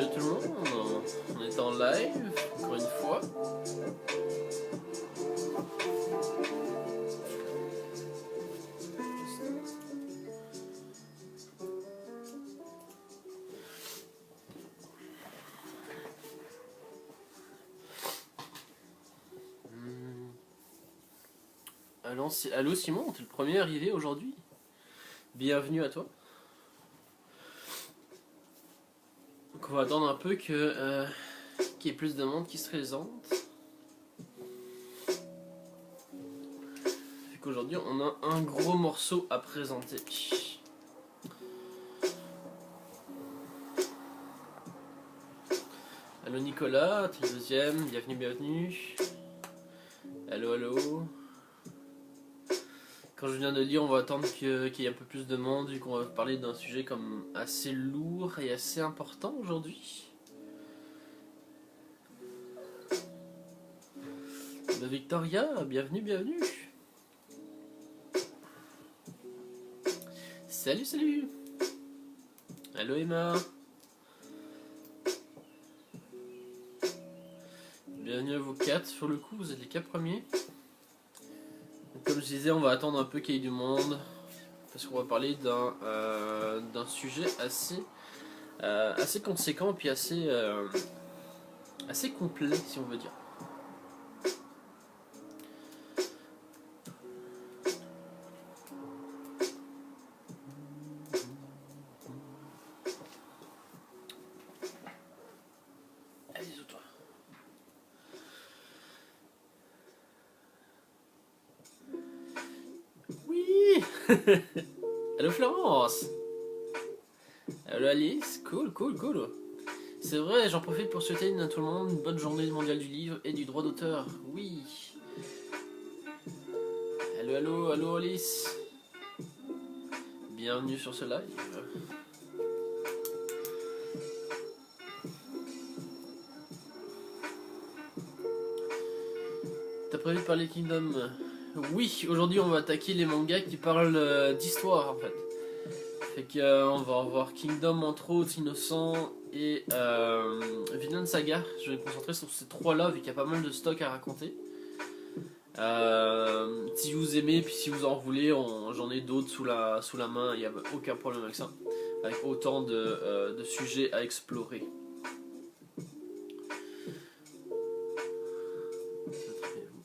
Salut tout le monde, on est en live, encore une fois. Allô Simon, t'es le premier arrivé aujourd'hui. Bienvenue à toi. Donc on va attendre un peu qu'il y ait plus de monde qui se présente. Fait qu'aujourd'hui on a un gros morceau à présenter. Allô Nicolas, t'es le deuxième, bienvenue. Allô, allô. Quand je viens de dire, on va attendre qu'il y ait un peu plus de monde, vu qu'on va parler d'un sujet comme assez lourd et assez important aujourd'hui. Victoria, bienvenue. Salut. Allô Emma. Bienvenue à vous 4 sur le coup, vous êtes les 4 premiers. Donc, comme je disais, on va attendre un peu qu'il y ait du monde, parce qu'on va parler d'un sujet assez conséquent et puis assez complet, si on veut dire. Allez-y, toi. Oui. Allô Florence. Allô Alice. Cool. C'est vrai, j'en profite pour souhaiter à tout le monde une bonne journée mondiale du livre et du droit d'auteur. Oui. Allô Alice. Bienvenue sur ce live. T'as prévu de parler Kingdom? Oui, aujourd'hui on va attaquer les mangas qui parlent d'histoire en fait. Fait qu'on va avoir Kingdom entre autres, Innocent et Vinland Saga. Je vais me concentrer sur ces trois là vu qu'il y a pas mal de stock à raconter. Si vous aimez, puis si vous en voulez, j'en ai d'autres sous la main, il n'y a aucun problème avec ça. Avec autant de sujets à explorer.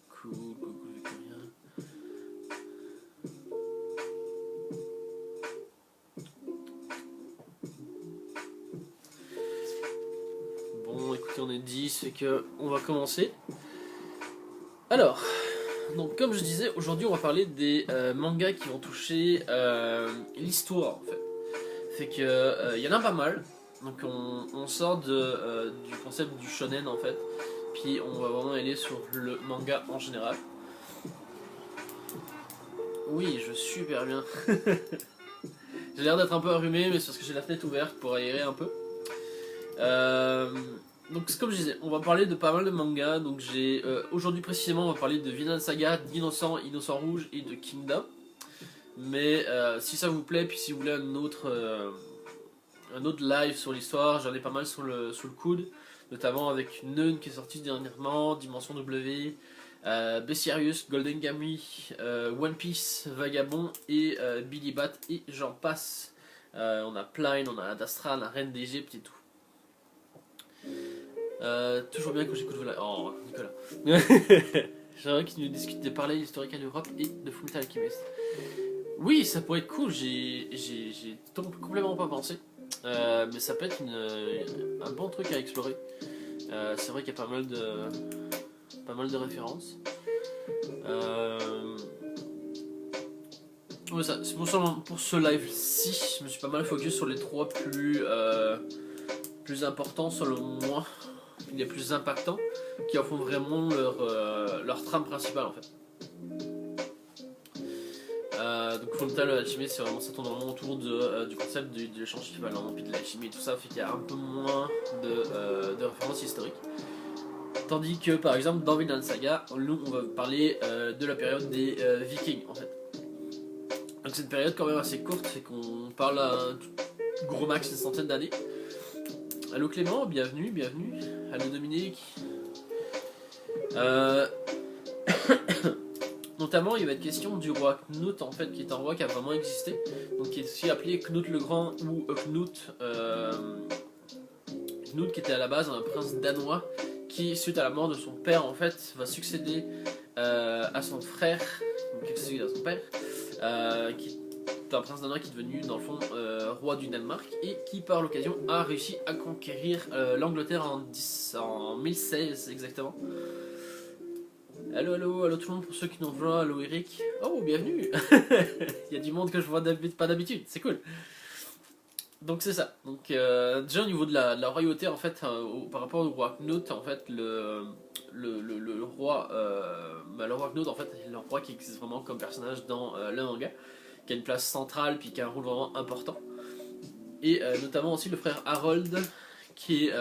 Cool, Victoria. Bon, écoutez, on est 10, fait que on va commencer. Alors, donc comme je disais, aujourd'hui on va parler des mangas qui vont toucher l'histoire en fait. Fait que y en a pas mal. Donc on sort du concept du shonen en fait. Puis on va vraiment aller sur le manga en général. Oui, je suis super bien. J'ai l'air d'être un peu enrhumé, mais c'est parce que j'ai la fenêtre ouverte pour aérer un peu. Donc comme je disais, on va parler de pas mal de mangas. Donc aujourd'hui précisément, on va parler de Vinland Saga, d'Innocent, Innocent Rouge et de Kingdom. Mais si ça vous plaît, puis si vous voulez un autre live sur l'histoire, j'en ai pas mal sous le coude, notamment avec Neun qui est sorti dernièrement, Dimension W, Bestiarius, Golden Kamuy, One Piece, Vagabond et Billy Bat et j'en passe. On a Plane, on a Ad Astra, la Reine d'Égypte et tout. Toujours bien quand j'écoute vos lives. Oh, Nicolas. J'aimerais qu'il nous discute des parallèles historiques à l'Europe et de Fullmetal Alchemist. Oui, ça pourrait être cool, j'ai complètement pas pensé. Mais ça peut être un bon truc à explorer. C'est vrai qu'il y a pas mal de références. Ouais, c'est pour ce live-ci, je me suis pas mal focus sur les trois plus importants selon moi, les plus impactants, qui en font vraiment leur trame principale en fait. Donc Fullmetal Alchemist, c'est vraiment, ça tourne vraiment autour du concept de l'échange équivalent, puis de l'alchimie et tout ça, fait qu'il y a un peu moins de références historiques. Tandis que par exemple dans Vinland Saga, nous on va parler de la période des Vikings en fait. Donc c'est une période quand même assez courte, c'est qu'on parle à un gros max une centaine d'années. Allô Clément, bienvenue, bienvenue. Allô Dominique. Euh, Notamment, il va être question du roi Knut, en fait, qui est un roi qui a vraiment existé, donc qui est aussi appelé Knut le Grand ou Knut qui était à la base un prince danois qui, suite à la mort de son père, en fait, va succéder à son frère, donc il succède à son père, qui est un prince danois qui est devenu, dans le fond, roi du Danemark et qui, par l'occasion, a réussi à conquérir l'Angleterre en 1016 exactement. Allo, allo, allo tout le monde pour ceux qui nous rejoignent, allo Eric. Oh, bienvenue. Il y a du monde que je vois pas d'habitude, c'est cool. Donc c'est ça. Donc déjà au niveau de la royauté en fait, par rapport au roi Knut, en fait le roi, le roi Knut en fait est le roi qui existe vraiment comme personnage dans le manga, qui a une place centrale puis qui a un rôle vraiment important. Et notamment aussi le frère Harold, qui est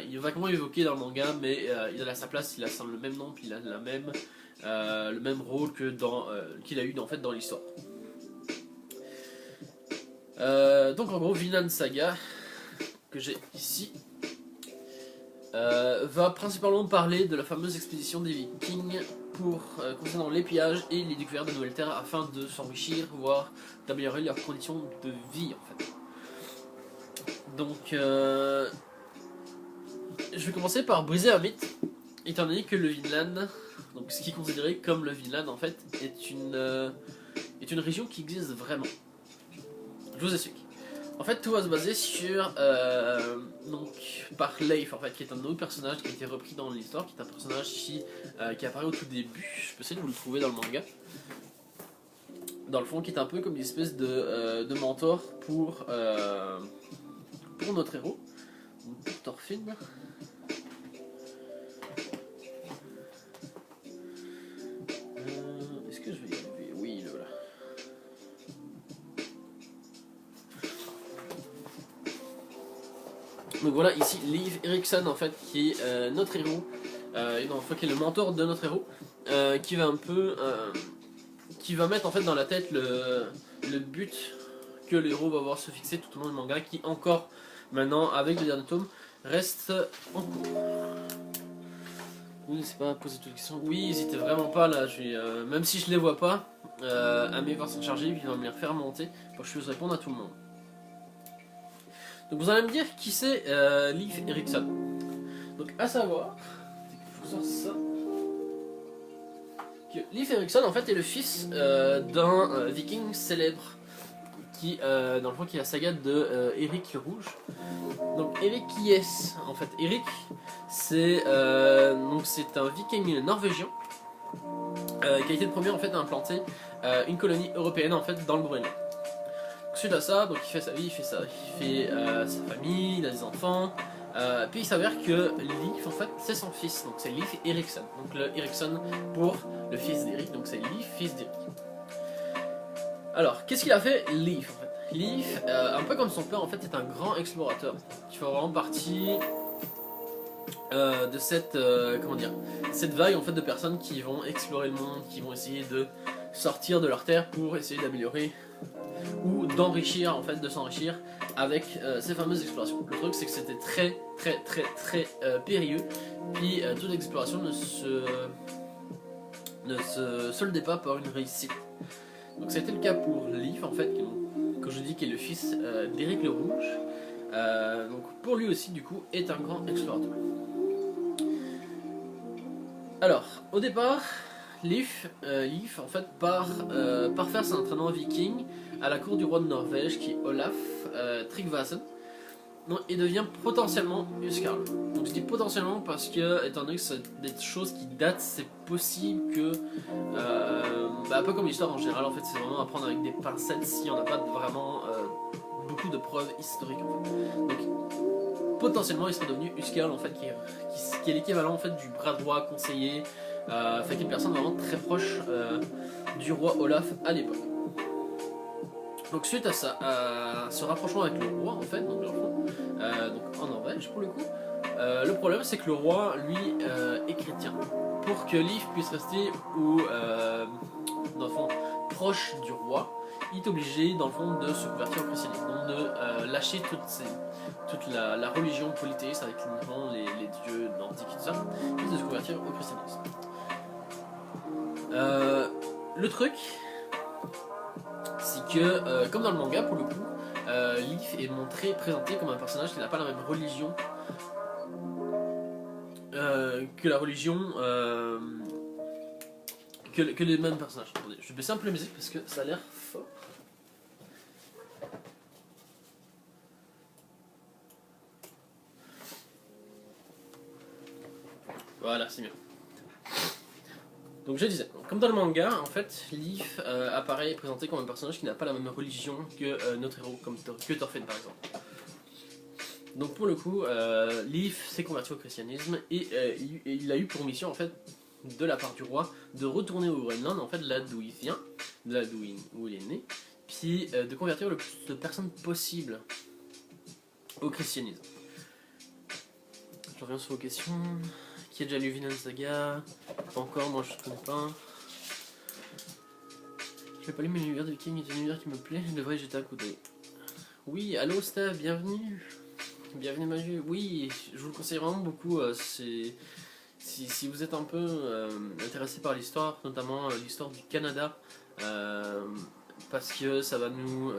il est vaguement évoqué dans le manga, mais il a sa place, il a le même nom, puis il a le même rôle que qu'il a eu en fait dans l'histoire. Donc en gros, Vinland Saga, que j'ai ici, va principalement parler de la fameuse expédition des Vikings concernant les pillages et les découvertes de nouvelles terres afin de s'enrichir, voire d'améliorer leurs conditions de vie en fait. Donc je vais commencer par briser un mythe, étant donné que le Vinland, donc ce qui est considéré comme le Vinland en fait, est une région qui existe vraiment. Je vous explique. En fait, tout va se baser sur par Leif, en fait, qui est un nouveau personnage qui a été repris dans l'histoire, qui est un personnage qui apparaît au tout début. Je peux essayer de vous le trouver dans le manga. Dans le fond, qui est un peu comme une espèce de mentor pour notre héros, pour Thorfinn. Est-ce que je vais y arriver? Oui, le voilà. Donc voilà, ici Leif Erikson en fait, qui est notre héros, qui est le mentor de notre héros, qui va qui va mettre en fait dans la tête le but que le héros va voir se fixer tout au long du manga, qui encore maintenant avec le dernier tome reste en cours. Vous n'hésitez pas à poser toutes les questions. Oui, n'hésitez vraiment pas là. Même si je les vois pas, Amé va s'en charger, puis il va me les refaire monter pour que je puisse répondre à tout le monde. Donc vous allez me dire qui c'est Leif Erikson. Donc à savoir, je vous sors ça, que Leif Erikson en fait est le fils d'un viking célèbre qui, dans le fond, qui est la saga de Eric le Rouge. Donc Eric qui est en fait Eric, c'est un viking norvégien qui a été le premier en fait à implanter une colonie européenne en fait dans le Groenland. Suite à ça, donc il fait sa vie, il fait sa famille, il a des enfants, puis il s'avère que Leif en fait c'est son fils, donc c'est Leif Erikson, donc le Erikson pour le fils d'Eric, donc c'est Leif, fils d'Eric. Alors, qu'est-ce qu'il a fait Leif en fait? Leif, un peu comme son père en fait, est un grand explorateur, qui fait vraiment partie de cette vague en fait de personnes qui vont explorer le monde, qui vont essayer de sortir de leur terre pour essayer d'améliorer ou d'enrichir, en fait, de s'enrichir avec ces fameuses explorations. Le truc c'est que c'était très périlleux, puis toute exploration ne se soldait pas par une réussite. Donc ça a été le cas pour Leif en fait, que je dis qui est le fils d'Eric le Rouge. Donc pour lui aussi du coup est un grand explorateur. Alors au départ, Leif en fait part faire son entraînement viking à la cour du roi de Norvège qui est Olaf Tryggvason, et devient potentiellement Huskarl. Donc je dis potentiellement parce que, étant donné que c'est des choses qui datent, c'est possible que, un peu comme l'histoire en général, en fait, c'est vraiment à prendre avec des pincettes si on n'a pas vraiment beaucoup de preuves historiques. En fait. Donc potentiellement, il serait devenu Huskarl, en fait, qui est l'équivalent en fait du bras droit conseiller, qui est une personne vraiment très proche du roi Olaf à l'époque. Donc suite à ce rapprochement avec le roi en fait, donc en Norvège pour le coup, le problème c'est que le roi lui est chrétien. Pour que Leif puisse rester dans le fond, proche du roi, il est obligé dans le fond de se convertir au christianisme, donc de lâcher toute la religion polythéiste avec uniquement les dieux nordiques et tout ça, et de se convertir au christianisme. Le truc, c'est que, comme dans le manga pour le coup, Leaf est présenté comme un personnage qui n'a pas la même religion que la religion que les mêmes personnages. Attendez, je vais baisser un peu la musique parce que ça a l'air fort. Voilà, c'est mieux. Donc je disais, comme dans le manga, en fait, Leaf apparaît et est présenté comme un personnage qui n'a pas la même religion que notre héros, que Thorfinn par exemple. Donc pour le coup, Leaf s'est converti au christianisme et il a eu pour mission en fait, de la part du roi, de retourner au Groenland, en fait, là d'où il vient, là où il est né, puis de convertir le plus de personnes possible au christianisme. Je reviens sur vos questions. Qui a déjà lu Vinland Saga? Pas encore, moi je ne connais pas. Je n'ai pas lu, mais l'univers de Viking est un univers qui me plaît, je devrais y jeter un coup d'œil. Oui, allô Stav, bienvenue. Bienvenue Maju. Oui, je vous le conseille vraiment beaucoup. Si vous êtes un peu intéressé par l'histoire, notamment l'histoire du Canada, parce que ça va nous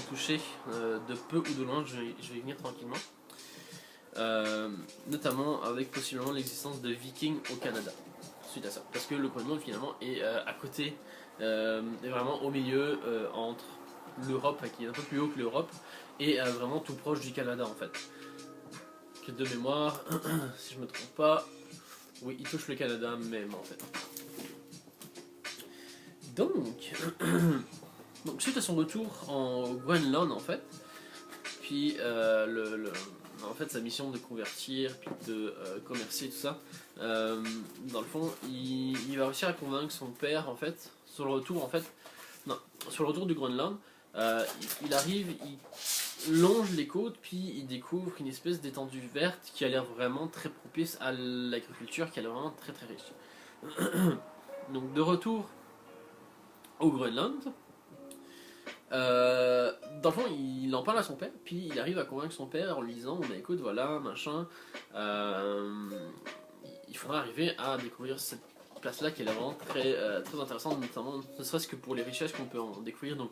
toucher de peu ou de loin, je vais y venir tranquillement. Notamment avec possiblement l'existence de Vikings au Canada suite à ça, parce que le Groenland finalement est à côté, est vraiment au milieu entre l'Europe, qui est un peu plus haut que l'Europe, et vraiment tout proche du Canada en fait. Que de mémoire, si je me trompe pas, oui, il touche le Canada même en fait. Donc, suite à son retour en Groenland en fait, puis en fait sa mission de convertir, puis de commercer tout ça, dans le fond, il va réussir à convaincre son père en fait, sur le retour du Groenland, il arrive, il longe les côtes, puis il découvre une espèce d'étendue verte qui a l'air vraiment très propice à l'agriculture, qui a l'air vraiment très très riche. Donc de retour au Groenland, dans le fond, il en parle à son père, puis il arrive à convaincre son père en lui disant bah, écoute, voilà, machin, il faudra arriver à découvrir cette place-là qui est vraiment très, très intéressante, notamment ne serait-ce que pour les richesses qu'on peut en découvrir, donc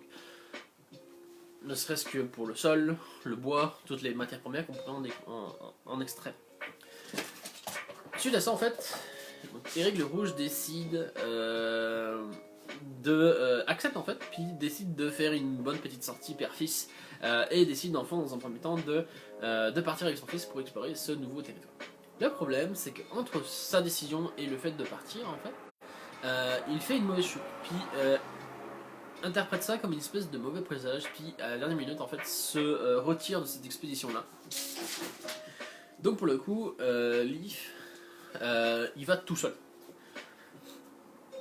ne serait-ce que pour le sol, le bois, toutes les matières premières qu'on peut en extraire. Suite à ça, en fait, Eric le Rouge décide accepte en fait, puis décide de faire une bonne petite sortie père-fils et décide dans un premier temps de partir avec son fils pour explorer ce nouveau territoire. Le problème, c'est qu'entre sa décision et le fait de partir, en fait, il fait une mauvaise chute, puis interprète ça comme une espèce de mauvais présage, puis à la dernière minute, en fait, se retire de cette expédition-là. Donc pour le coup, Leaf, il va tout seul.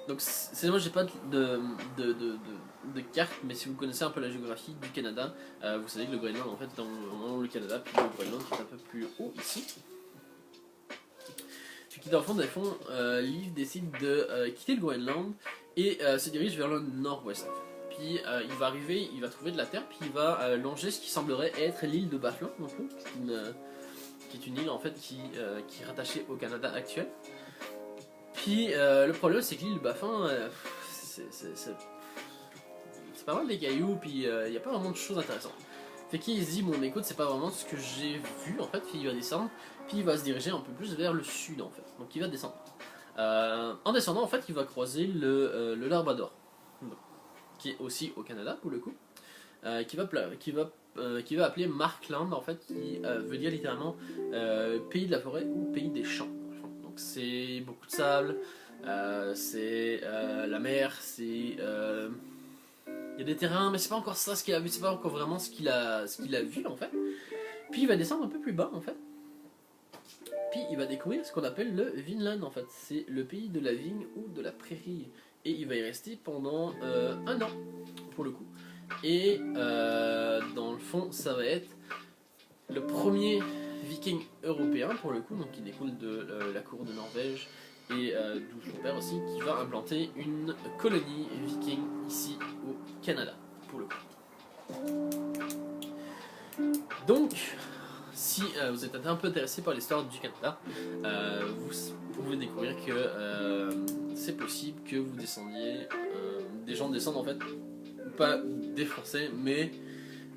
Donc moi j'ai pas de carte, mais si vous connaissez un peu la géographie du Canada, vous savez que le Groenland en fait est dans le Canada, puis le Groenland qui est un peu plus haut ici. Puis dans le fond, Leaf décide de quitter le Groenland et se dirige vers le nord-ouest. Puis il va arriver, il va trouver de la terre, puis il va longer ce qui semblerait être l'île de Baffin, qui est une île en fait qui est rattachée au Canada actuel. Puis le problème c'est que l'île de Baffin, c'est pas mal des cailloux, puis il n'y a pas vraiment de choses intéressantes. Fait qu'il se dit, bon écoute, c'est pas vraiment ce que j'ai vu en fait, puis il va descendre, puis il va se diriger un peu plus vers le sud en fait. Donc il va descendre. En descendant en fait, il va croiser le Labrador, qui est aussi au Canada pour le coup, qui va appeler Markland en fait, qui veut dire littéralement pays de la forêt ou pays des champs. Donc c'est beaucoup de sable, c'est la mer, c'est il y a des terrains, mais c'est pas encore ça ce qu'il a vu, c'est pas encore vraiment ce qu'il a vu en fait. Puis il va descendre un peu plus bas en fait. Puis il va découvrir ce qu'on appelle le Vinland en fait. C'est le pays de la vigne ou de la prairie. Et il va y rester pendant 1 an pour le coup. Et dans le fond, ça va être le premier viking européen pour le coup, donc qui découle de la cour de Norvège et d'où son père aussi, qui va implanter une colonie viking ici au Canada. pour le coup. Donc, si vous êtes un peu intéressé par l'histoire du Canada, vous pouvez découvrir que c'est possible que vous descendiez, des gens descendent en fait, pas des Français, mais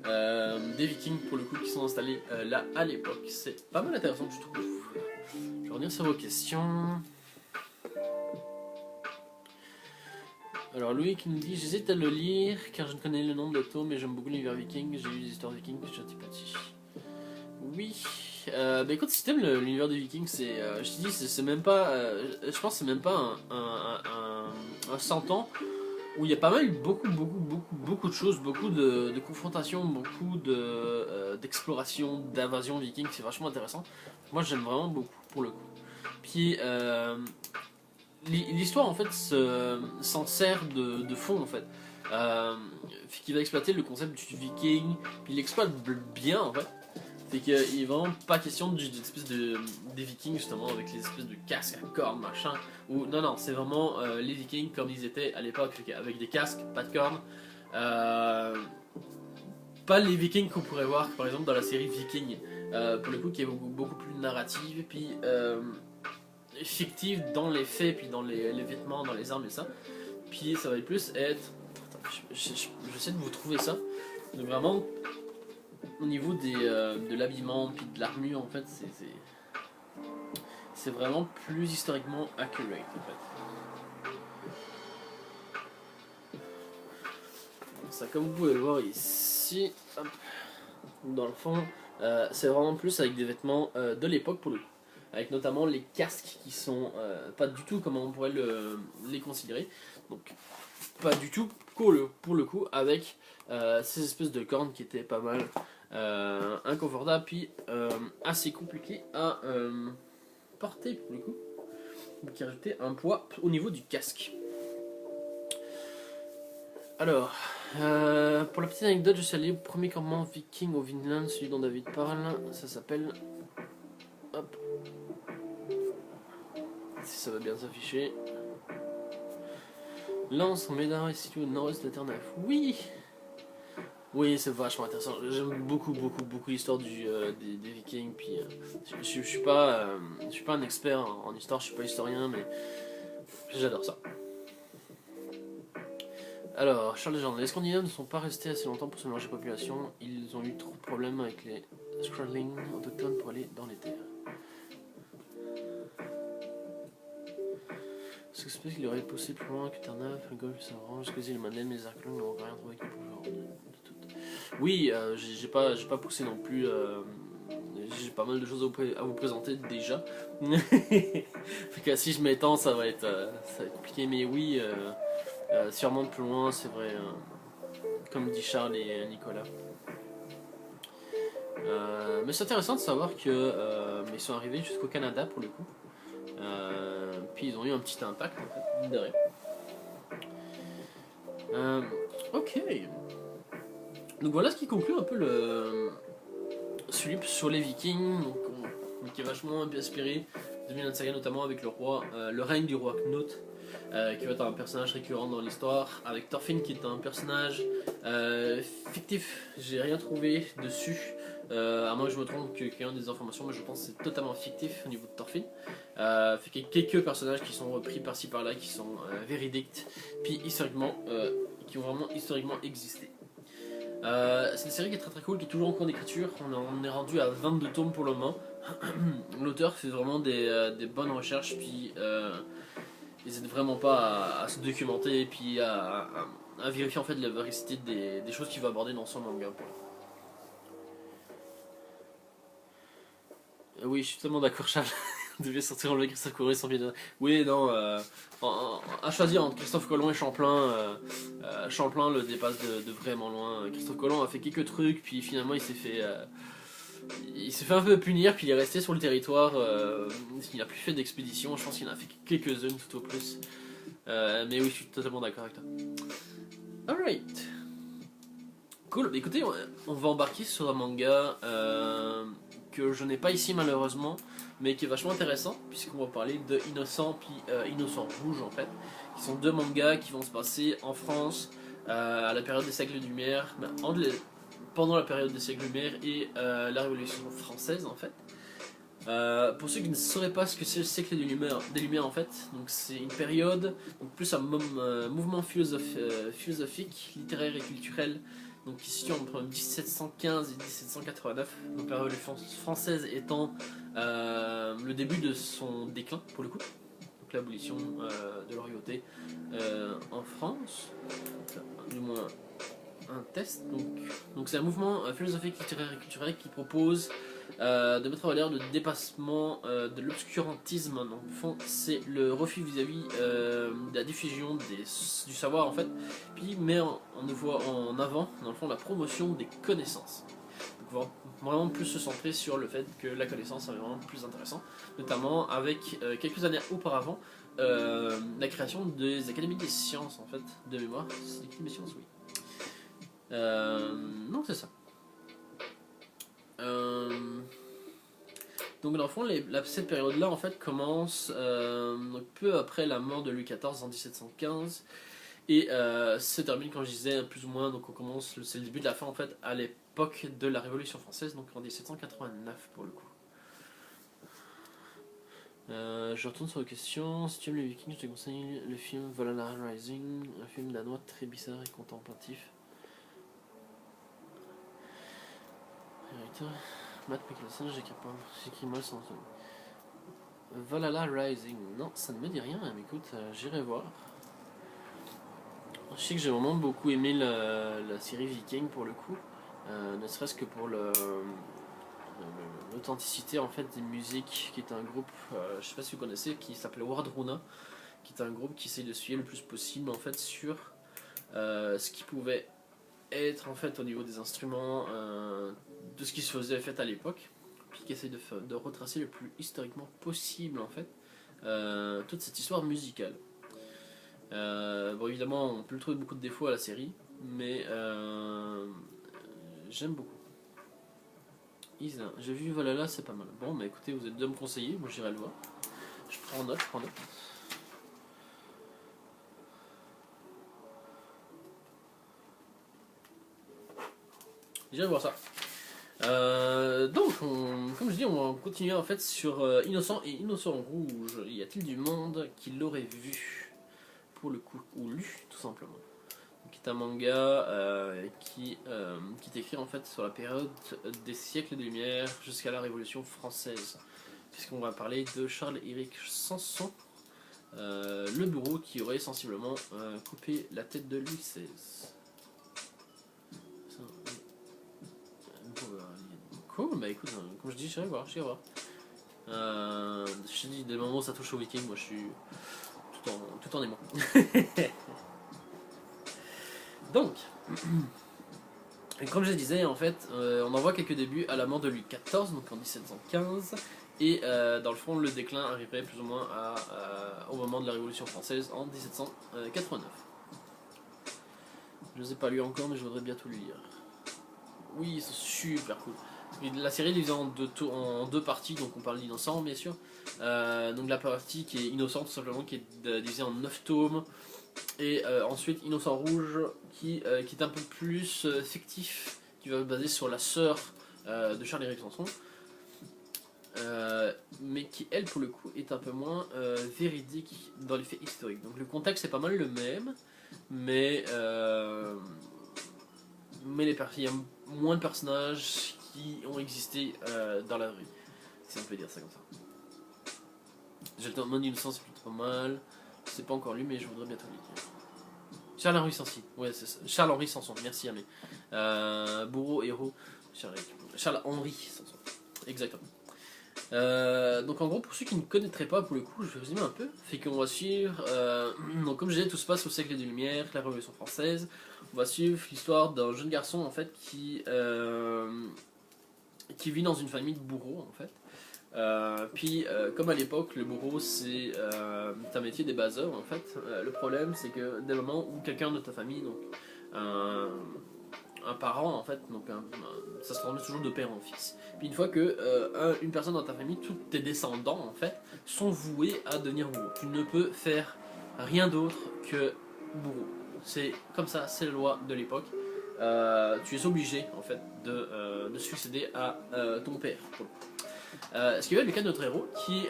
des Vikings pour le coup qui sont installés là à l'époque. C'est pas mal intéressant, je trouve. Je vais revenir sur vos questions. Alors Louis qui nous dit: j'hésite à le lire car je ne connais le nom de l'auto, mais j'aime beaucoup l'univers viking, j'ai lu des histoires vikings, je suis petit. Oui, bah écoute, si t'aimes l'univers des vikings, je te dis, c'est même pas, je pense que c'est même pas un 100 ans où il y a pas mal, beaucoup de choses, beaucoup de confrontations, beaucoup d'exploration, d'invasion viking, c'est vachement intéressant. Moi j'aime vraiment beaucoup pour le coup. Puis l'histoire en fait s'en sert de fond en fait. Qui va exploiter le concept du viking, puis il l'exploite bien en fait. C'est qu'il n'est vraiment pas question des vikings justement avec les espèces de casques à cornes machin. Ou non, c'est vraiment les vikings comme ils étaient à l'époque avec des casques, pas de cornes. Pas les vikings qu'on pourrait voir par exemple dans la série Viking, pour le coup qui est beaucoup plus narrative et puis fictive dans les faits, puis dans les vêtements, dans les armes et ça. Puis ça va plus être... Attends, j'essaie de vous trouver ça. Donc vraiment, au niveau de l'habillement, puis de l'armure, en fait, c'est vraiment plus historiquement accurate, en fait. Ça, comme vous pouvez le voir ici, hop, dans le fond, c'est vraiment plus avec des vêtements de l'époque pour le coup. Avec notamment les casques qui sont pas du tout comme on pourrait les considérer. Donc pas du tout pour le coup avec ces espèces de cornes qui étaient pas mal inconfortables puis assez compliquées à porter pour le coup. Qui rajoutait un poids au niveau du casque. Alors, pour la petite anecdote, je suis allé au premier campement viking au Vinland, celui dont David parle, ça s'appelle... Hop. Si ça va bien s'afficher. Lance en Médard est situé au nord-est de Terre-Neuve. Oui! Oui, c'est vachement intéressant. J'aime beaucoup l'histoire des Vikings. Puis, je suis pas un expert en histoire, je suis pas historien, mais j'adore ça. Alors, Charles Legendre, les Scandinaves ne sont pas restés assez longtemps pour se mélanger population. Ils ont eu trop de problèmes avec les Skrulling autochtones pour aller dans les terres. Est-ce que c'est parce qu'il aurait poussé plus loin que Terre-Neuve, le golfe, Saint-Laurent, jusqu'aux îles Madeleine, mais les Arclons n'ont rien trouvé qui pouvait de tout. Oui, j'ai pas poussé non plus. J'ai pas mal de choses à vous présenter déjà. Fait que si je m'étends, ça va être compliqué, mais oui, si on remonte plus loin, c'est vrai, comme dit Charles et Nicolas. Mais c'est intéressant de savoir que ils sont arrivés jusqu'au Canada pour le coup. Puis ils ont eu un petit impact en fait, mine de rien. Ok. Donc voilà ce qui conclut un peu celui sur les Vikings, qui est vachement inspiré de Vinland Saga, notamment avec le règne du roi Knut, qui va être un personnage récurrent dans l'histoire, avec Thorfinn qui est un personnage fictif. J'ai rien trouvé dessus, à moins que je me trompe qu'il y ait des informations, mais je pense que c'est totalement fictif au niveau de Thorfinn. Fait qu'il y a quelques personnages qui sont repris par-ci par-là, qui sont véridiques, puis historiquement, qui ont vraiment historiquement existé. C'est une série qui est très cool, qui est toujours en cours d'écriture. On est rendu à 22 tomes pour le moment. L'auteur fait vraiment des bonnes recherches, puis n'hésite vraiment pas à se documenter et puis à vérifier en fait la véracité des choses qu'il va aborder dans son manga. Oui, je suis totalement d'accord, Charles. On devait sortir enlever Christophe Colomb et son pied. Oui, non, à choisir entre Christophe Colomb et Champlain, Champlain le dépasse de vraiment loin. Christophe Colomb a fait quelques trucs, puis finalement il s'est fait un peu punir, puis il est resté sur le territoire. Il n'a plus fait d'expédition, je pense qu'il en a fait quelques-unes tout au plus. Mais oui, je suis totalement d'accord avec toi. Alright. Cool, écoutez, on va embarquer sur un manga que je n'ai pas ici malheureusement, mais qui est vachement intéressant, puisqu'on va parler de Innocent puis Innocent Rouge en fait, qui sont deux mangas qui vont se passer en France à la période des siècles de lumière, pendant la période des siècles de lumière et la Révolution française en fait. Pour ceux qui ne sauraient pas ce que c'est le siècle des Lumières en fait, donc c'est une période, donc plus un mouvement philosophique, littéraire et culturel, donc qui se situe entre 1715 et 1789, donc la Révolution française étant le début de son déclin pour le coup, donc l'abolition de la royauté en France, du moins un test. Donc c'est un mouvement philosophique, littéraire et culturel qui propose de mettre en valeur le dépassement de l'obscurantisme. Dans le fond, c'est le refus vis-à-vis de la diffusion du savoir en fait, puis met en avant dans le fond la promotion des connaissances. Donc vraiment plus se centrer sur le fait que la connaissance est vraiment plus intéressant, notamment avec quelques années auparavant la création des académies des sciences en fait, de mémoire. C'est l'Académie des sciences, oui. Non, c'est ça. Donc dans le fond, cette période-là en fait commence donc peu après la mort de Louis XIV en 1715 et se termine quand je disais plus ou moins. Donc on commence, c'est le début de la fin en fait à l'époque de la Révolution française, donc en 1789 pour le coup. Je retourne sur la question. Si tu aimes les Vikings, je te conseille le film Valhalla Rising, un film danois très bizarre et contemplatif. Matt Mikkelsen, j'écris mal son nom. Valhalla Rising, non, ça ne me dit rien, mais écoute, j'irai voir. Je sais que j'ai vraiment beaucoup aimé la série Viking pour le coup, ne serait-ce que pour l'authenticité en fait des musiques, qui est un groupe, je sais pas si vous connaissez, qui s'appelle Wardruna, qui est un groupe qui essaye de suivre le plus possible en fait sur ce qui pouvait être en fait au niveau des instruments, de ce qui se faisait en fait à l'époque, puis qui essaye de retracer le plus historiquement possible en fait toute cette histoire musicale. Bon évidemment on peut le trouver beaucoup de défauts à la série, mais j'aime beaucoup. Isa, j'ai vu Valhalla, c'est pas mal. Bon bah écoutez, vous êtes deux à me conseiller, moi j'irai le voir. Je prends note. J'irai voir ça. Donc, comme je dis, on va continuer en fait sur Innocent et Innocent Rouge. Y a-t-il du monde qui l'aurait vu pour le coup, ou lu tout simplement. Donc, c'est un manga qui est écrit en fait sur la période des siècles de lumière jusqu'à la Révolution française, puisqu'on va parler de Charles-Éric Sanson, le bourreau qui aurait sensiblement coupé la tête de Louis XVI. Cool, bah écoute, comme je dis, j'irai voir. Je te dis, dès le moment où ça touche au Viking, moi je suis tout en aimant. Donc, comme je disais, en fait, on en voit quelques débuts à la mort de Louis XIV, donc en 1715, et dans le fond, le déclin arriverait plus ou moins au moment de la Révolution française en 1789. Je ne les ai pas lus encore, mais je voudrais bientôt le lire. Oui, ils sont super cool. La série est divisée en deux parties, donc on parle d'Innocent bien sûr. Donc la partie qui est Innocent tout simplement, qui est divisée en 9 tomes. Et ensuite Innocent Rouge qui est un peu plus fictif, qui va se baser sur la sœur de Charles-Éric Sanson. Mais qui elle pour le coup est un peu moins véridique dans les faits historiques. Donc le contexte est pas mal le même, mais il y a moins de personnages qui ont existé dans la rue, si on peut dire ça comme ça. J'ai le monde d'innocence, c'est plutôt pas mal. Je sais pas encore lu, mais je voudrais bientôt le lire. Charles-Henri Sanson, ouais, c'est ça. Charles-Henri Sanson, merci Amé. Bourreau, héros, Charles-Henri Sanson, exactement. Donc en gros, pour ceux qui ne connaîtraient pas, pour le coup, je vais résumer un peu. Fait qu'on va suivre, donc comme je disais, tout se passe au siècle des Lumières, la Révolution française. On va suivre l'histoire d'un jeune garçon en fait qui vit dans une famille de bourreaux en fait. Puis comme à l'époque le bourreau c'est un métier des baseurs en fait. Le problème c'est que dès le moment où quelqu'un de ta famille, donc un parent en fait, donc ça se transmet toujours de père en fils. Puis une fois que une personne dans ta famille, tous tes descendants en fait sont voués à devenir bourreau. Tu ne peux faire rien d'autre que bourreau. C'est comme ça, c'est la loi de l'époque. Tu es obligé en fait de succéder à ton père. Ce qui va être le cas de notre héros qui,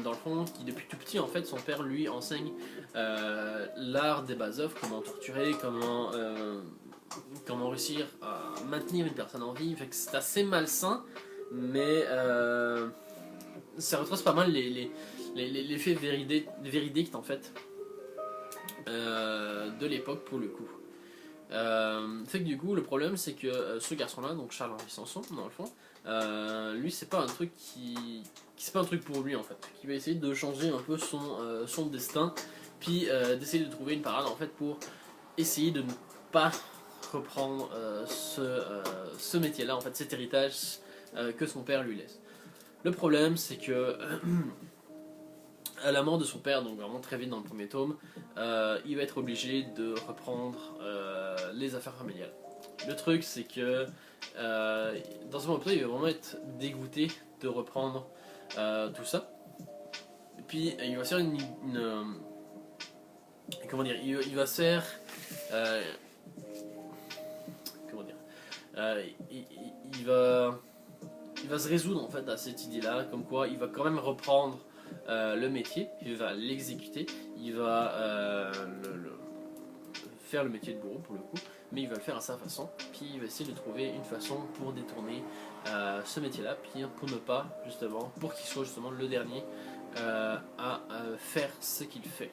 dans le fond, qui depuis tout petit en fait, son père lui enseigne l'art des bas œuvres, comment torturer, comment réussir à maintenir une personne en vie. Fait que c'est assez malsain, mais ça retrace pas mal les faits véridiques en fait de l'époque pour le coup. Fait que du coup le problème c'est que ce garçon là, donc Charles-Henri Sanson dans le fond, lui c'est pas un truc c'est pas un truc pour lui en fait, qui va essayer de changer un peu son destin, puis d'essayer de trouver une parade en fait pour essayer de ne pas reprendre ce métier là en fait, cet héritage que son père lui laisse. Le problème c'est que à la mort de son père, donc vraiment très vite dans le premier tome, il va être obligé de reprendre les affaires familiales. Le truc, c'est que dans ce moment-là, il va vraiment être dégoûté de reprendre tout ça. Et puis, il va se faire comment dire, il va se faire comment dire, il va se résoudre en fait à cette idée-là, comme quoi il va quand même reprendre le métier, il va l'exécuter, il va faire le métier de bourreau pour le coup, mais il va le faire à sa façon, puis il va essayer de trouver une façon pour détourner ce métier-là, puis pour ne pas justement, pour qu'il soit justement le dernier à faire ce qu'il fait.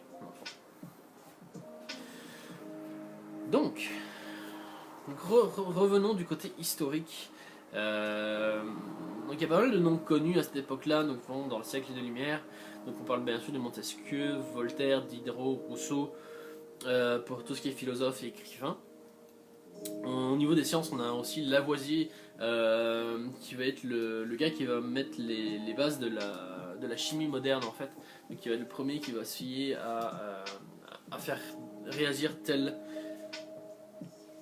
Donc revenons du côté historique. Donc il y a pas mal de noms connus à cette époque-là, donc dans le siècle des Lumières. Donc on parle bien sûr de Montesquieu, Voltaire, Diderot, Rousseau, pour tout ce qui est philosophe et écrivain. Au niveau des sciences, on a aussi Lavoisier, qui va être le gars qui va mettre les bases de la chimie moderne en fait. Donc qui va être le premier qui va essayer à faire réagir tel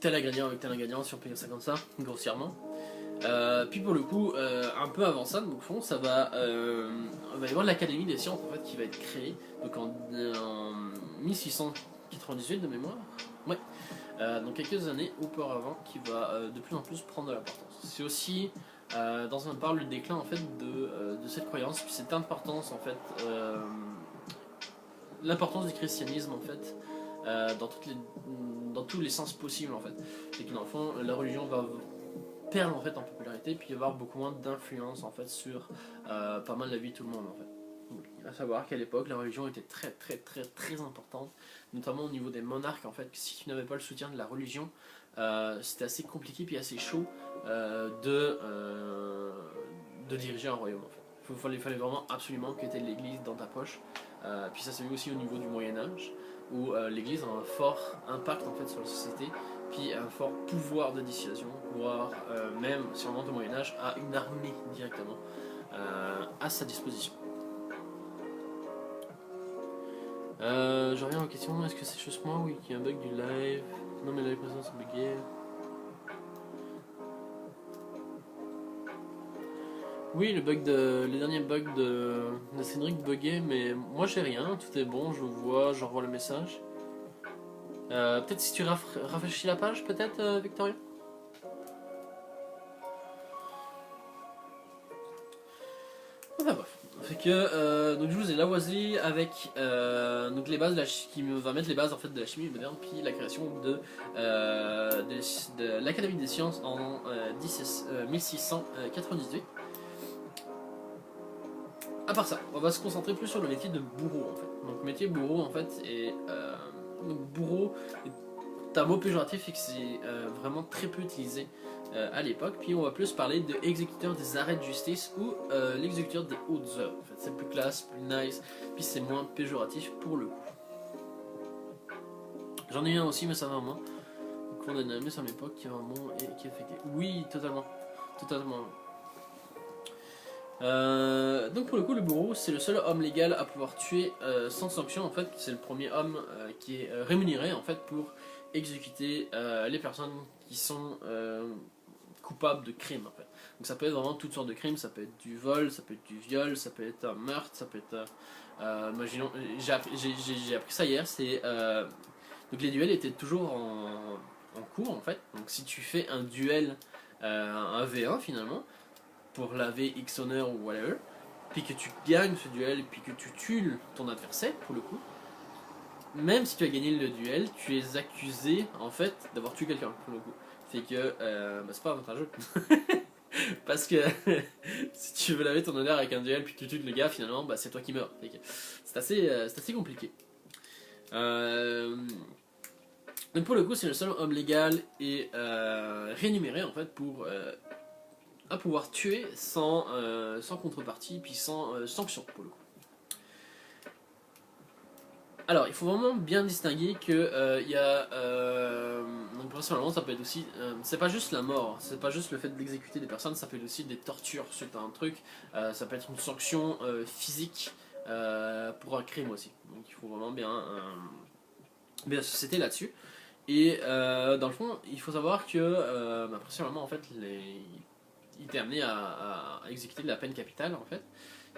ingrédient avec tel ingrédient, si on peut dire ça comme ça, grossièrement. Puis pour le coup, un peu avant ça, donc fond, ça va y avoir l'Académie des sciences en fait qui va être créée donc en 1698 de mémoire. Ouais. Donc quelques années auparavant, qui va de plus en plus prendre de l'importance. C'est aussi dans un parle le déclin en fait de cette croyance, puis cette importance en fait, l'importance du christianisme en fait. Dans tous les sens possibles en fait. C'est que dans le fond, la religion va perdre en fait en popularité, puis y avoir beaucoup moins d'influence en fait sur pas mal la vie de tout le monde en fait. Donc, à savoir qu'à l'époque, la religion était très très très très importante, notamment au niveau des monarques en fait. Si tu n'avais pas le soutien de la religion, c'était assez compliqué puis assez chaud de diriger un royaume en fait. Il fallait vraiment absolument que tu aies l'église dans ta poche. Puis ça s'est vu aussi au niveau du Moyen-Âge, où l'église a un fort impact en fait sur la société, puis un fort pouvoir de dissuasion, voire même si on monte au Moyen-Âge, a une armée directement à sa disposition. Je reviens en question, est-ce que c'est juste moi ou qu'il y a un bug du live? Non mais live présent c'est bugué. Oui, le dernier bug de Cédric buguait, mais moi j'ai rien, tout est bon, je vois, je revois le message. Peut-être si tu rafraîchis la page, peut-être, Victoria? Enfin bref. Fait que, donc je vous ai Lavoisier avec donc les bases qui me va mettre les bases en fait de la chimie moderne, puis la création de l'Académie des sciences en 1698. À part ça, on va se concentrer plus sur le métier de bourreau en fait. Donc le métier bourreau en fait est donc bourreau est un mot péjoratif et que c'est vraiment très peu utilisé à l'époque. Puis on va plus parler de exécuteur des arrêts de justice ou l'exécuteur des hautes œuvres. En fait, c'est plus classe, plus nice, puis c'est moins péjoratif pour le coup. J'en ai un aussi, mais ça va moins. Condamné à l'époque qui est un mot et qui est affecté. Oui, totalement, totalement. Donc pour le coup le bourreau c'est le seul homme légal à pouvoir tuer sans sanction en fait, c'est le premier homme qui est rémunéré en fait pour exécuter les personnes qui sont coupables de crimes en fait. Donc ça peut être vraiment toutes sortes de crimes, ça peut être du vol, ça peut être du viol, ça peut être un meurtre, ça peut être imaginons, j'ai appris ça hier, c'est Donc les duels étaient toujours en cours en fait. Donc si tu fais un duel, un V1 finalement, pour la VX Honor ou whatever, puis que tu gagnes ce duel, puis que tu tues ton adversaire pour le coup, même si tu as gagné le duel, tu es accusé en fait d'avoir tué quelqu'un pour le coup. Fait que c'est pas avantageux. Parce que si tu veux laver ton honneur avec un duel puis que tu tues le gars, finalement c'est toi qui meurs. C'est assez compliqué. Donc pour le coup, c'est le seul homme légal et rémunéré en fait pour à pouvoir tuer sans contrepartie puis sans sanction pour le coup. Alors, il faut vraiment bien distinguer que il y a donc principalement ça peut être aussi c'est pas juste la mort, c'est pas juste le fait d'exécuter des personnes, ça peut être aussi des tortures suite à un truc, ça peut être une sanction physique pour un crime aussi. Donc il faut vraiment bien se citer là-dessus. Et dans le fond, il faut savoir que principalement en fait il était amené à exécuter de la peine capitale en fait.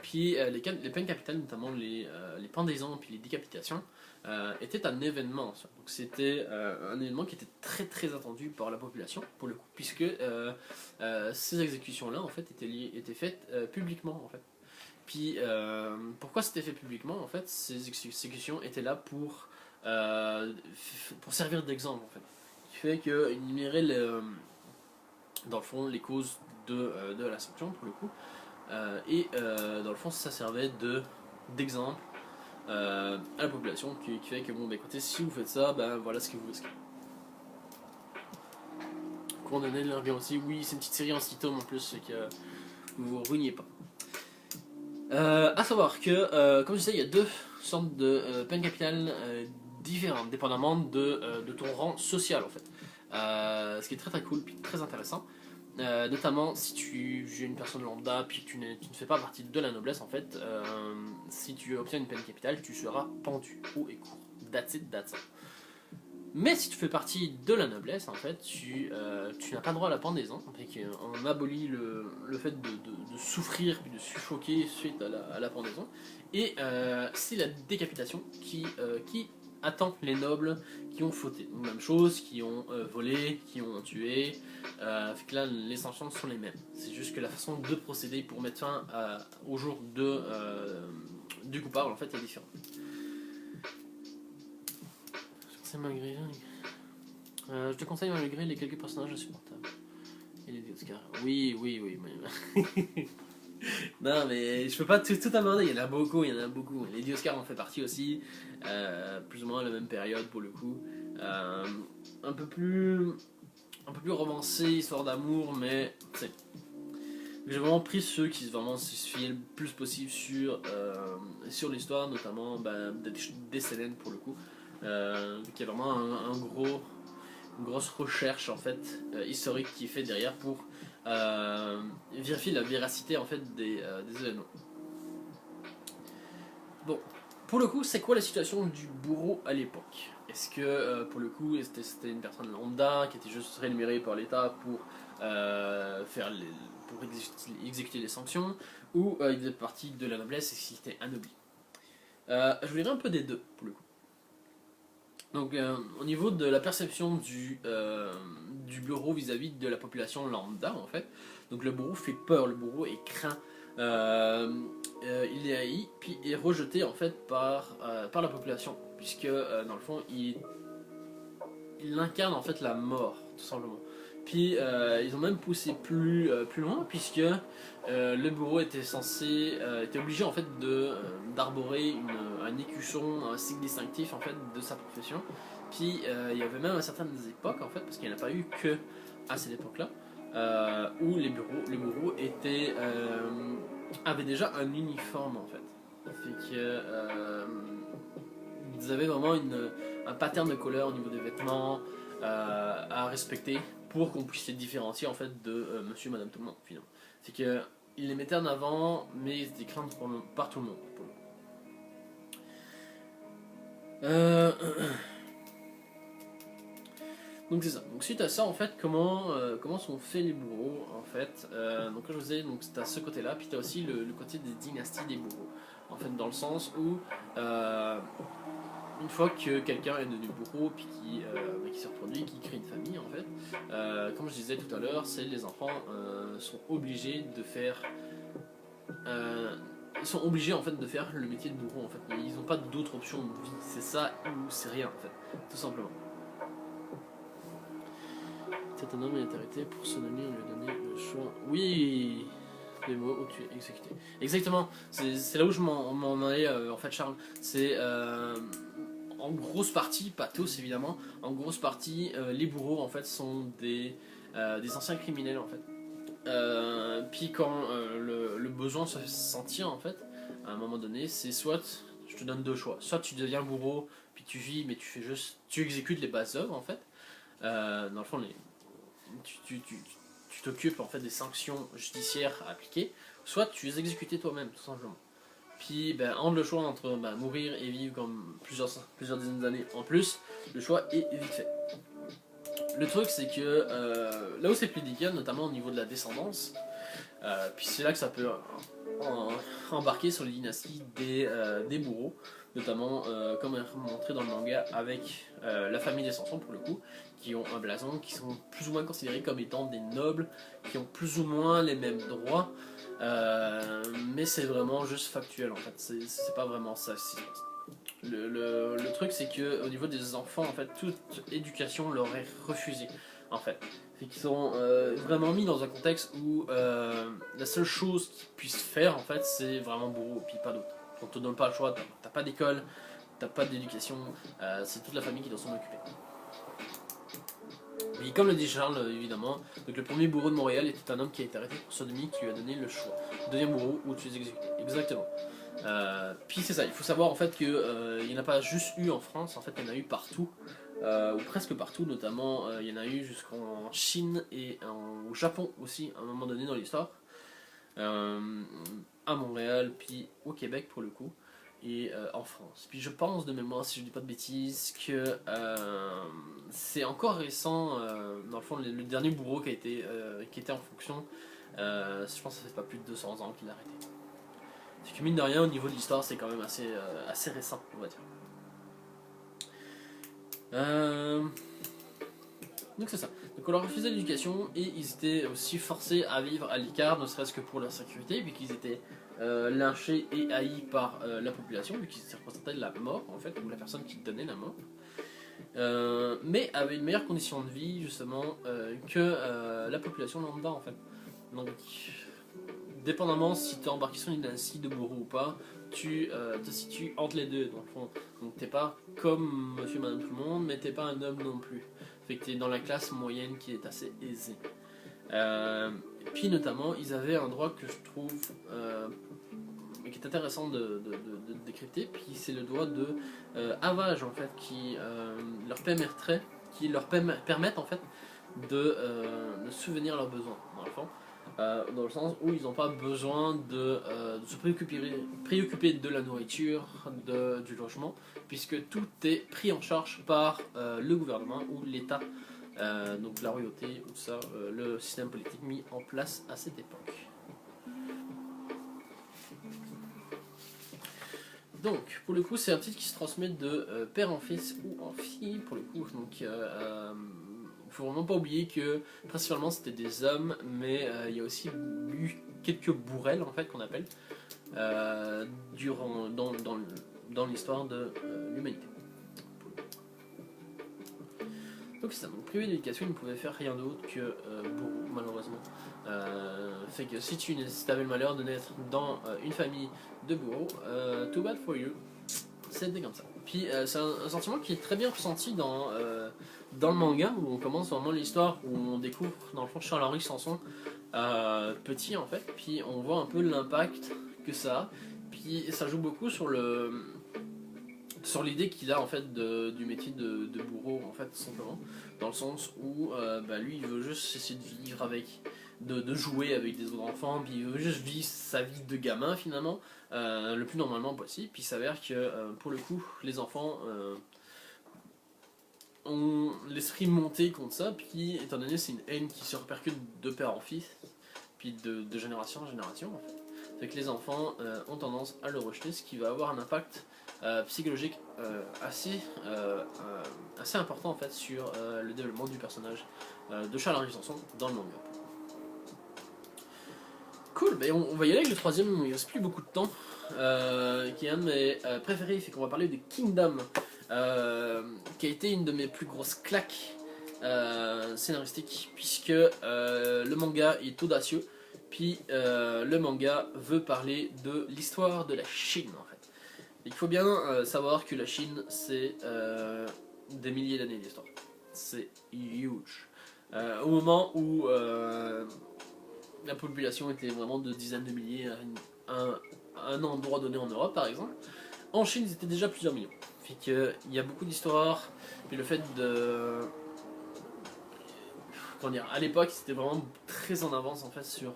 Puis les peines capitales, notamment les pendaisons puis les décapitations, étaient un événement. Donc c'était un événement qui était très très attendu par la population pour le coup, puisque ces exécutions-là en fait étaient faites publiquement en fait. Puis pourquoi c'était fait publiquement en fait? Ces exécutions étaient là pour servir d'exemple en fait. Ce qui fait qu'ils énuméraient dans le fond les causes de la sanction pour le coup. Dans le fond, ça servait d'exemple à la population qui fait que, bon, bah, écoutez, si vous faites ça, ben voilà ce que vous risquez. Condamné de l'Orient aussi, oui, c'est une petite série en 6 tomes en plus, c'est que vous ruiniez pas. À savoir que, comme je disais, il y a deux sortes de peines capitales différentes, dépendamment de ton rang social en fait. Ce qui est très très cool, puis très intéressant. Notamment si tu es une personne lambda puis que tu ne fais pas partie de la noblesse en fait, si tu obtiens une peine capitale, tu seras pendu haut et court. That's it, that's all. Mais si tu fais partie de la noblesse en fait, tu n'as pas droit à la pendaison. On abolit le fait de souffrir puis de suffoquer suite à la pendaison. Et c'est la décapitation qui attend les nobles qui ont fauté. Donc, même chose, qui ont volé, qui ont tué. Fait que là, les sanctions sont les mêmes. C'est juste que la façon de procéder pour mettre fin au jour du coupable en fait est différente. C'est malgré. Je te conseille malgré les quelques personnages insupportables. Et les Oscars. Oui. Mais... non, mais je peux pas tout aborder. Il y en a beaucoup. Les Dioscars en fait partie aussi. Plus ou moins à la même période pour le coup. Un peu plus romancé, histoire d'amour, mais j'ai vraiment pris ceux qui vraiment se fiaient le plus possible sur l'histoire, notamment des Célènes pour le coup. Qui est vraiment une grosse recherche en fait historique qui est faite derrière pour vérifier la véracité en fait des événements. Bon, pour le coup, c'est quoi la situation du bourreau à l'époque? Est-ce que pour le coup, c'était une personne lambda qui était juste rémunérée par l'État pour exécuter les sanctions, ou il faisait partie de la noblesse et qu'il était anobli? Je vous dirais un peu des deux pour le coup. Donc au niveau de la perception du bourreau vis-à-vis de la population lambda en fait, donc le bourreau fait peur, le bourreau est craint, il est haï, puis est rejeté en fait par la population, puisque dans le fond il incarne en fait la mort tout simplement. Puis ils ont même poussé plus loin, puisque le bourreau était obligé en fait d'arborer un écusson, un signe distinctif en fait de sa profession. Puis il y avait même à certaines époques en fait, parce qu'il n'y en a pas eu que à cette époque-là, où les bourreaux avaient déjà un uniforme en fait. Fait que ils avaient vraiment un pattern de couleur au niveau des vêtements à respecter pour qu'on puisse les différencier en fait de monsieur, madame, tout le monde finalement. C'est que ils les mettaient en avant, mais ils étaient craints par tout le monde. Donc c'est ça. Donc suite à ça, en fait, comment sont faits les bourreaux en fait. Donc comme je vous disais, donc c'est à ce côté-là, puis tu as aussi le côté des dynasties des bourreaux. En fait, dans le sens où une fois que quelqu'un est devenu bourreau puis qui se reproduit, qui crée une famille en fait, comme je disais tout à l'heure, c'est les enfants sont obligés de faire ils sont obligés en fait de faire le métier de bourreau en fait. Ils n'ont pas d'autre option de vie. C'est ça ou c'est rien en fait, tout simplement. C'est un homme est arrêté pour se donner, lui donner le choix. Oui, les mots où tu es exécuté. Exactement. C'est là où je m'en allais en fait, Charles. C'est en grosse partie, pas tous évidemment, en grosse partie, les bourreaux en fait sont des anciens criminels en fait. Puis quand le besoin se sentir en fait, à un moment donné, c'est soit je te donne deux choix, soit tu deviens bourreau puis tu vis mais tu exécutes les bases œuvres en fait. Dans le fond, tu t'occupes en fait des sanctions judiciaires à appliquer, soit tu les exécutais toi-même tout simplement. Puis entre le choix entre mourir et vivre comme plusieurs dizaines d'années en plus, le choix est vite fait. Le truc c'est que là où c'est plus délicat, notamment au niveau de la descendance, puis c'est là que ça peut embarquer sur les dynasties des bourreaux, notamment comme montré dans le manga avec la famille des Samson pour le coup, qui ont un blason, qui sont plus ou moins considérés comme étant des nobles, qui ont plus ou moins les mêmes droits, mais c'est vraiment juste factuel en fait, c'est pas vraiment ça. Le truc c'est que au niveau des enfants en fait toute éducation leur est refusée en fait. C'est qu'ils sont vraiment mis dans un contexte où la seule chose qu'ils puissent faire en fait c'est vraiment bourreau puis pas d'autre. On te donne pas le choix, t'as pas d'école, t'as pas d'éducation, c'est toute la famille qui doit s'en occuper. Et comme le dit Charles évidemment, donc le premier bourreau de Montréal était un homme qui a été arrêté pour sodomie qui lui a donné le choix. Deuxième bourreau ou tu es exécuté. Exactement. Puis c'est ça, il faut savoir en fait qu'il n'y en a pas juste eu en France, en fait il y en a eu partout, ou presque partout, notamment il y en a eu jusqu'en Chine et au Japon aussi à un moment donné dans l'histoire, à Montréal, puis au Québec pour le coup, et en France. Puis je pense de mémoire, si je dis pas de bêtises, que c'est encore récent, dans le fond le dernier bourreau qui était en fonction, je pense que ça fait pas plus de 200 ans qu'il a arrêté. C'est que mine de rien, au niveau de l'histoire, c'est quand même assez récent, on va dire. Donc c'est ça. Donc on leur refusait l'éducation et ils étaient aussi forcés à vivre à l'écart, ne serait-ce que pour leur sécurité, vu qu'ils étaient lynchés et haïs par la population, vu qu'ils représentaient la mort en fait, ou la personne qui donnait la mort. Mais avaient une meilleure condition de vie justement que la population lambda en fait. Donc dépendamment si tu es embarqué sur une dynastie de bourreau ou pas, tu te situes entre les deux dans le fond. Donc t'es pas comme monsieur madame tout le monde, mais t'es pas un homme non plus. Fait que t'es dans la classe moyenne qui est assez aisée. Puis notamment, ils avaient un droit que je trouve qui est intéressant de décrypter, puis c'est le droit de havage en fait, qui leur permettent en fait de souvenir leurs besoins dans le fond. Dans le sens où ils n'ont pas besoin de se préoccuper de la nourriture, du logement, puisque tout est pris en charge par le gouvernement ou l'État, donc la royauté, ou ça, le système politique mis en place à cette époque. Donc, pour le coup, c'est un titre qui se transmet de père en fils ou en fille, pour le coup. Donc, il faut vraiment pas oublier que principalement c'était des hommes, mais il y a aussi eu quelques bourrelles en fait qu'on appelle dans l'histoire de l'humanité. Donc c'est ça, donc privé d'éducation, il ne pouvait faire rien d'autre que bourreau, malheureusement. Fait que si tu avais le malheur de naître dans une famille de bourreaux, too bad for you, c'était comme ça. Puis c'est un sentiment qui est très bien ressenti dans le manga, où on commence vraiment l'histoire, où on découvre dans le fond Charles-Henri Sanson petit en fait, puis on voit un peu l'impact que ça a, puis ça joue beaucoup sur l'idée qu'il a en fait du métier de bourreau en fait tout simplement, dans le sens où lui il veut juste essayer de vivre avec, de jouer avec des autres enfants, puis il veut juste vivre sa vie de gamin finalement le plus normalement possible, puis il s'avère que pour le coup les enfants ont l'esprit monté contre ça, puis étant donné c'est une haine qui se répercute de père en fils, puis de génération en génération en fait. C'est que les enfants ont tendance à le rejeter, ce qui va avoir un impact psychologique assez important en fait sur le développement du personnage de Charles-Henri Sanson dans le manga. Cool, mais on va y aller avec le troisième, il ne reste plus beaucoup de temps, qui est un de mes préférés, fait qu'on va parler de Kingdom, qui a été une de mes plus grosses claques scénaristiques, puisque le manga est audacieux, puis le manga veut parler de l'histoire de la Chine en fait. Il faut bien savoir que la Chine c'est des milliers d'années d'histoire, c'est huge. Au moment où la population était vraiment de dizaines de milliers à un endroit donné en Europe par exemple, en Chine ils étaient déjà plusieurs millions. Fait qu'il y a beaucoup d'histoires, puis le fait de... Comment dire, à l'époque c'était vraiment très en avance en fait sur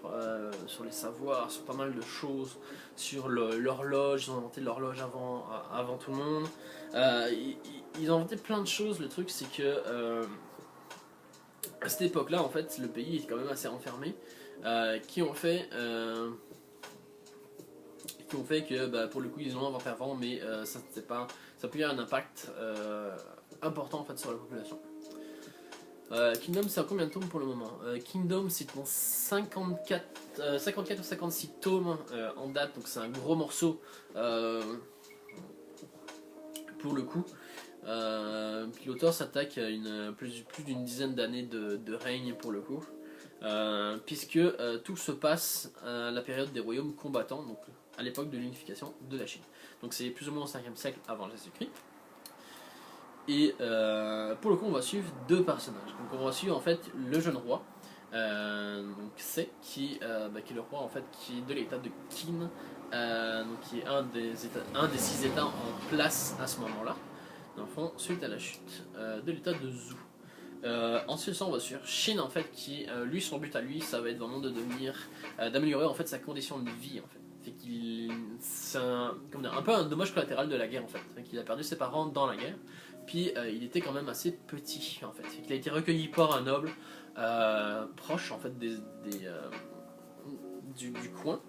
les savoirs, sur pas mal de choses, sur l'horloge, ils ont inventé l'horloge avant tout le monde. Ils ont inventé plein de choses, le truc c'est que à cette époque-là, en fait, le pays est quand même assez enfermé, qui ont fait que, bah, pour le coup, ils ont inventé avant, mais ça peut y avoir un impact important en fait sur la population. Kingdom, c'est à combien de tomes pour le moment? Kingdom, c'est en 54 ou 56 tomes en date, donc c'est un gros morceau pour le coup. Puis l'auteur s'attaque à plus d'une dizaine d'années de règne pour le coup, puisque tout se passe à la période des royaumes combattants, donc à l'époque de l'unification de la Chine. Donc c'est plus ou moins au 5e siècle avant Jésus-Christ. Et pour le coup, on va suivre deux personnages. Donc on va suivre en fait le jeune roi, donc c'est qui est le roi en fait qui est de l'état de Qin, donc qui est un des 6 états en place à ce moment-là. Dans le fond, suite à la chute de l'état de Zhou. Ensuite, on va sur Shin en fait, qui lui son but à lui, ça va être vraiment de d'améliorer en fait sa condition de vie en fait. C'est un peu un dommage collatéral de la guerre en fait. Il a perdu ses parents dans la guerre, puis il était quand même assez petit en fait. Il a été recueilli par un noble proche en fait du coin,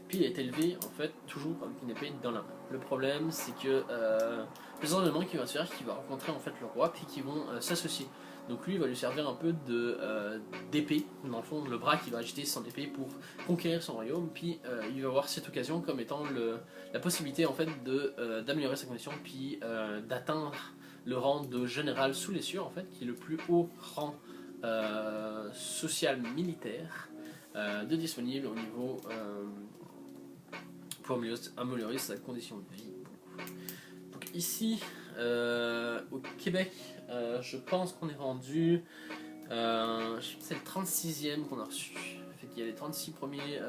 puis il a été élevé en fait toujours avec une épée dans la main. Le problème c'est que plusieurs éléments qui vont se faire, qu'il va rencontrer en fait le roi, puis qui vont s'associer. Donc lui il va lui servir un peu d'épée, dans le fond le bras qu'il va agiter son épée pour conquérir son royaume, puis il va voir cette occasion comme étant la possibilité en fait d'améliorer sa condition, puis d'atteindre le rang de général sous les cieux en fait, qui est le plus haut rang social militaire de disponible au niveau pour améliorer sa condition de vie. Donc ici au Québec, je pense qu'on est rendu, c'est le 36e qu'on a reçu. Fait qu'il y a les 36 premiers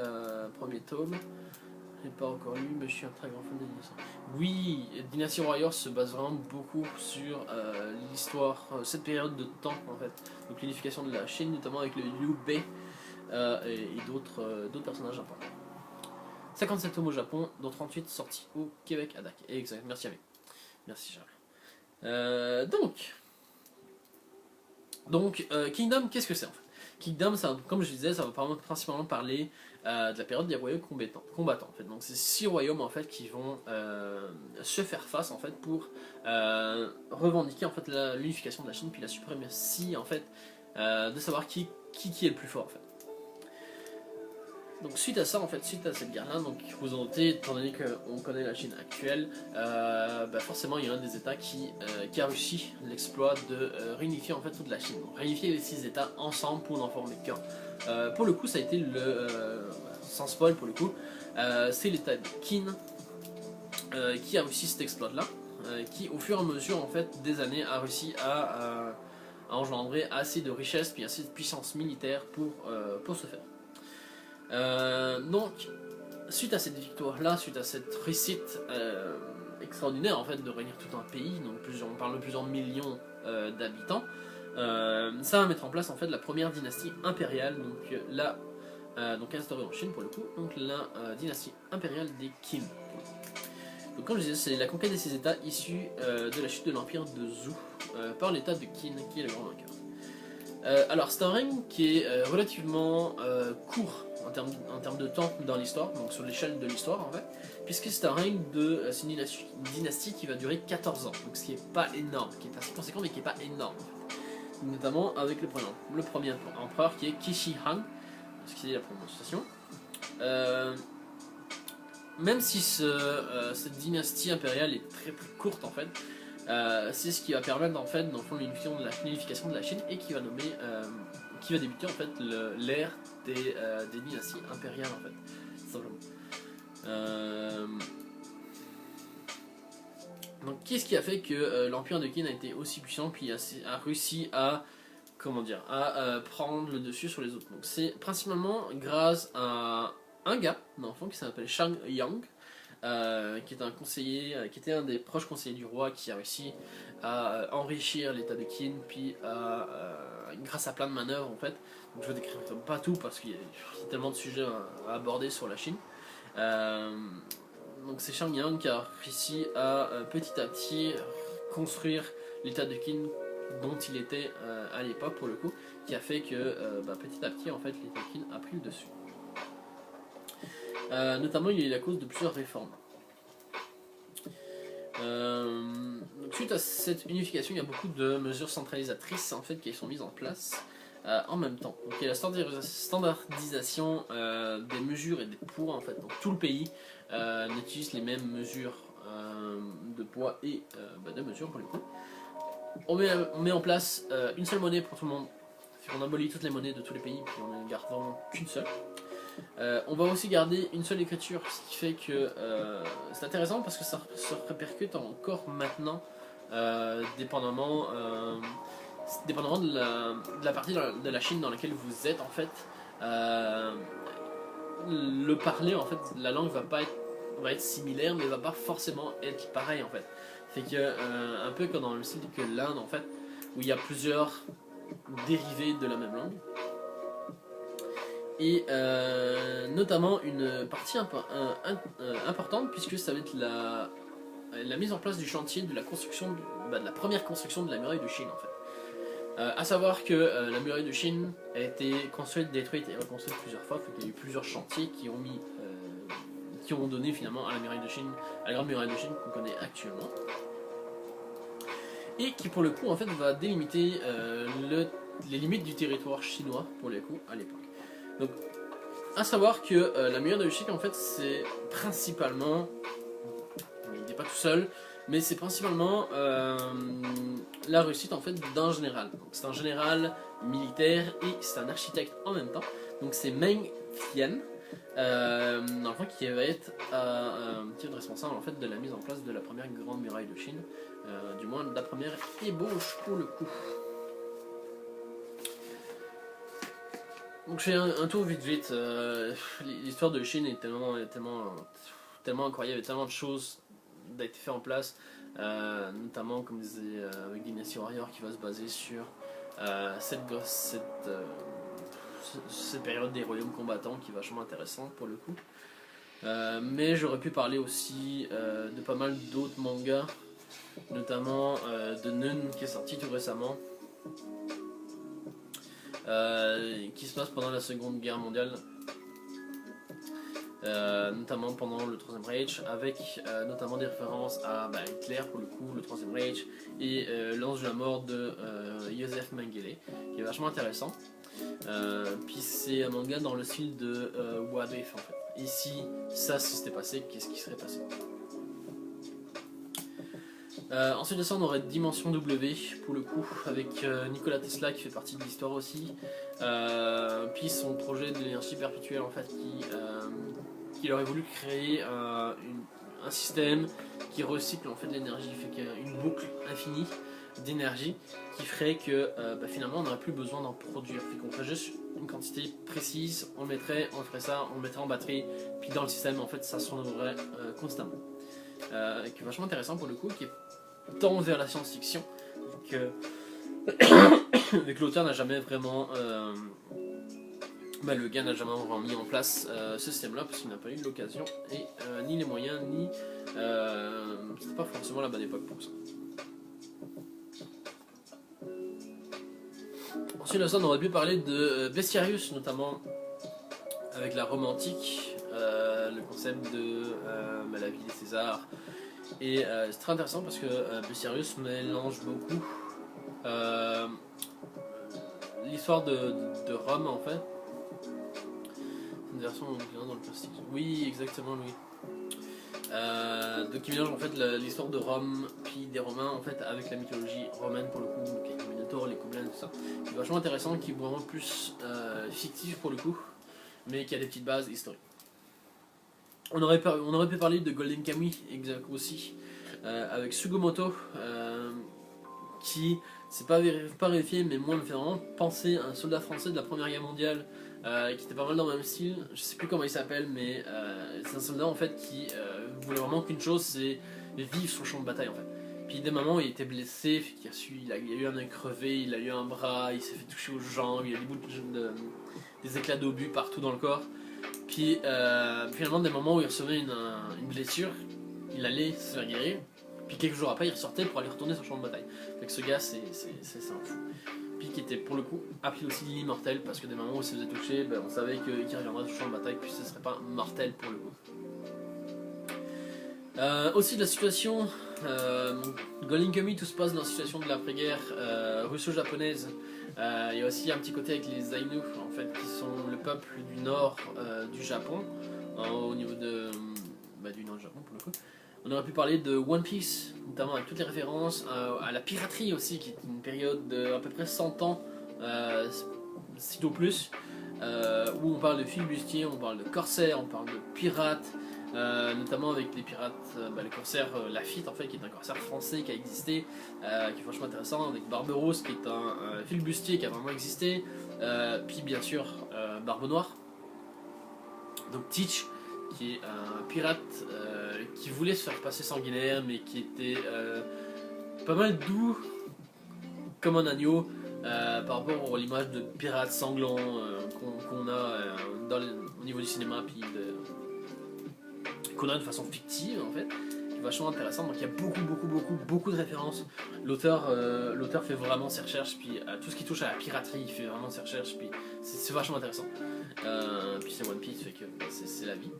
tomes. Je n'ai pas encore lu, mais je suis un très grand fan de Dynasty. Oui, Dynasty Warriors se base vraiment beaucoup sur l'histoire, cette période de temps en fait. Donc l'unification de la Chine, notamment avec le Liu Bei et d'autres personnages importants. 57 tomes au Japon, dont 38 sortis au Québec à DAC. Exact, merci Amé. Merci Charles. Donc Kingdom, qu'est-ce que c'est en fait? Kingdom, comme je disais, ça va principalement parler de la période des royaumes combattants en fait. Donc c'est 6 royaumes en fait qui vont se faire face en fait pour revendiquer en fait l'unification de la Chine, puis la suprématie en fait de savoir qui est le plus fort en fait. Donc suite à ça en fait, suite à cette guerre là, donc vous en notez, étant donné qu'on connaît la Chine actuelle, forcément il y a un des états qui a réussi l'exploit de réunifier en fait toute la Chine. Donc, réunifier les 6 états ensemble pour n'en former qu'un. Pour le coup ça a été sans spoil pour le coup, c'est l'état de Qin qui a réussi cet exploit là, qui au fur et à mesure en fait des années a réussi à engendrer assez de richesse puis assez de puissance militaire pour ce faire. Donc, suite à cette victoire-là, suite à cette réussite extraordinaire en fait de réunir tout un pays, donc on parle de plusieurs millions d'habitants, ça va mettre en place en fait la première dynastie impériale, donc instaurée en Chine pour le coup, donc la dynastie impériale des Qin. Donc comme je disais, c'est la conquête des 6 états issus de la chute de l'empire de Zhou par l'état de Qin qui est le grand vainqueur. Alors c'est un règne qui est relativement court en termes de temps dans l'histoire, donc sur l'échelle de l'histoire en fait, puisque c'est un règne de. C'est une dynastie qui va durer 14 ans, donc ce qui est pas énorme, qui est assez conséquent mais qui est pas énorme. Notamment avec le premier empereur qui est Kishi Han, ce qui est la prononciation. Même si cette dynastie impériale est très courte en fait, c'est ce qui va permettre en fait dans le fond l'unification de la Chine et qui va débuter en fait l'ère des dynasties impériales en fait, simplement. Donc qu'est-ce qui a fait que l'empire de Qin a été aussi puissant puis a réussi à prendre le dessus sur les autres. Donc c'est principalement grâce à un gars dans le fond qui s'appelle Shang Yang, qui est un conseiller, qui était un des proches conseillers du roi, qui a réussi à enrichir l'état de Qin, puis grâce à plein de manœuvres en fait. Donc je vais décrire pas tout parce qu'il y a tellement de sujets à aborder sur la Chine. Donc c'est Shang Yang qui a réussi à petit à petit construire l'état de Qin dont il était à l'époque pour le coup, qui a fait que petit à petit en fait l'état de Qin a pris le dessus. Notamment il est la cause de plusieurs réformes. Donc, suite à cette unification, il y a beaucoup de mesures centralisatrices en fait qui sont mises en place en même temps. Donc il y a la standardisation des mesures et des poids en fait. Donc tout le pays utilise les mêmes mesures de poids et de mesures pour le coup. On met en place une seule monnaie pour tout le monde. On abolit toutes les monnaies de tous les pays, puis on ne gardant qu'une seule. On va aussi garder une seule écriture, ce qui fait que c'est intéressant parce que ça se répercute encore maintenant, dépendamment de la partie de la Chine dans laquelle vous êtes en fait. Le parler en fait, la langue va être similaire, mais va pas forcément être pareil en fait. Fait que un peu comme dans le style que l'Inde en fait, où il y a plusieurs dérivés de la même langue. Et notamment une partie importante puisque ça va être la mise en place du chantier de la construction de la première construction de la muraille de Chine en fait. À savoir que la muraille de Chine a été construite, détruite et reconstruite plusieurs fois, il y a eu plusieurs chantiers qui ont donné finalement à la muraille de Chine, à la grande muraille de Chine qu'on connaît actuellement. Et qui pour le coup en fait va délimiter les limites du territoire chinois pour le coup à l'époque. Donc, à savoir que la muraille de Chine en fait c'est principalement, il n'est pas tout seul, mais c'est principalement la réussite en fait d'un général. C'est un général militaire et c'est un architecte en même temps. Donc c'est Meng Tian, dans le fond, qui va être qui est responsable en fait de la mise en place de la première grande muraille de Chine, du moins de la première ébauche pour le coup. Donc je fais un tour vite. L'histoire de Chine est tellement incroyable, il y a tellement de choses a été fait en place, notamment comme disait avec Dynasty Warrior qui va se baser sur cette période des royaumes combattants qui est vachement intéressante pour le coup. Mais j'aurais pu parler aussi de pas mal d'autres mangas, notamment de Nun qui est sorti tout récemment, qui se passe pendant la Seconde Guerre mondiale. Notamment pendant le Troisième Reich, avec notamment des références à Hitler pour le coup, le Troisième Reich et l'ange de la mort de Joseph Mengele, qui est vachement intéressant. Puis c'est un manga dans le style de What If en fait. Ici, ça si c'était passé, qu'est-ce qui serait passé? Ensuite de ça, on aurait Dimension W pour le coup, avec Nikola Tesla qui fait partie de l'histoire aussi. Puis son projet de l'énergie perpétuelle en fait qu'il aurait voulu créer un système qui recycle en fait l'énergie, fait qu'il y a une boucle infinie d'énergie qui ferait que finalement on n'aurait plus besoin d'en produire, fait qu'on ferait juste une quantité précise, on ferait ça, on le mettrait en batterie, puis dans le système en fait ça se renouvellerait constamment. Qui est vachement intéressant pour le coup, qui est tant vers la science-fiction que l'auteur n'a jamais vraiment le gars n'a jamais vraiment mis en place ce système là parce qu'il n'a pas eu l'occasion et ni les moyens ni c'était pas forcément la bonne époque pour ça. Ensuite de ça on aurait pu parler de Bestiarius notamment, avec la Rome antique, le concept de la vie des Césars. Et c'est très intéressant parce que Bucerius mélange beaucoup l'histoire de Rome en fait. Une version dans le plastique. Oui, exactement, oui. Donc il mélange en fait l'histoire de Rome puis des Romains en fait avec la mythologie romaine pour le coup, donc avec le Minotaure, les Gobelins, tout ça. C'est vachement intéressant, qui est vraiment plus fictif pour le coup, mais qui a des petites bases historiques. On aurait pu parler de Golden Kamuy aussi, avec Sugimoto, qui, c'est pas vérifié, mais moi me fait vraiment penser à un soldat français de la Première Guerre mondiale, qui était pas mal dans le même style. Je sais plus comment il s'appelle, mais c'est un soldat en fait qui voulait vraiment qu'une chose, c'est vivre son champ de bataille en fait. Puis des moments où il était blessé, il a eu un œil crevé, il a eu un bras, il s'est fait toucher aux jambes, il y a des éclats d'obus partout dans le corps. Puis finalement, des moments où il recevait une blessure, il allait se faire guérir. Puis quelques jours après, il ressortait pour aller retourner sur le champ de bataille. Donc ce gars, c'est un fou. Puis qui était pour le coup appelé aussi l'immortel, parce que des moments où il se faisait toucher, ben, on savait qu'il reviendrait sur le champ de bataille, puis ce serait pas mortel pour le coup. Aussi de la situation, Golden Kamuy, tout se passe dans la situation de l'après-guerre russo-japonaise. Il y a aussi un petit côté avec les Ainu, en fait, qui sont le peuple du nord du Japon, au niveau du nord du Japon pour le coup. On aurait pu parler de One Piece, notamment avec toutes les références à la piraterie aussi, qui est une période d'à peu près 100 ans, sinon plus, où on parle de flibustiers, on parle de corsaires, on parle de pirates, notamment avec les pirates, le corsaire Lafitte en fait, qui est un corsaire français qui a existé, qui est franchement intéressant, avec Barberousse qui est un flibustier qui a vraiment existé, puis bien sûr Barbe Noire, donc Teach qui est un pirate qui voulait se faire passer sanguinaire mais qui était pas mal doux comme un agneau par rapport à l'image de pirate sanglant qu'on a au niveau du cinéma puis qu'on a de façon fictive en fait, qui est vachement intéressant. Donc il y a beaucoup de références. L'auteur fait vraiment ses recherches, puis tout ce qui touche à la piraterie, il fait vraiment ses recherches, puis c'est vachement intéressant. Puis c'est One Piece, fait que c'est la vie.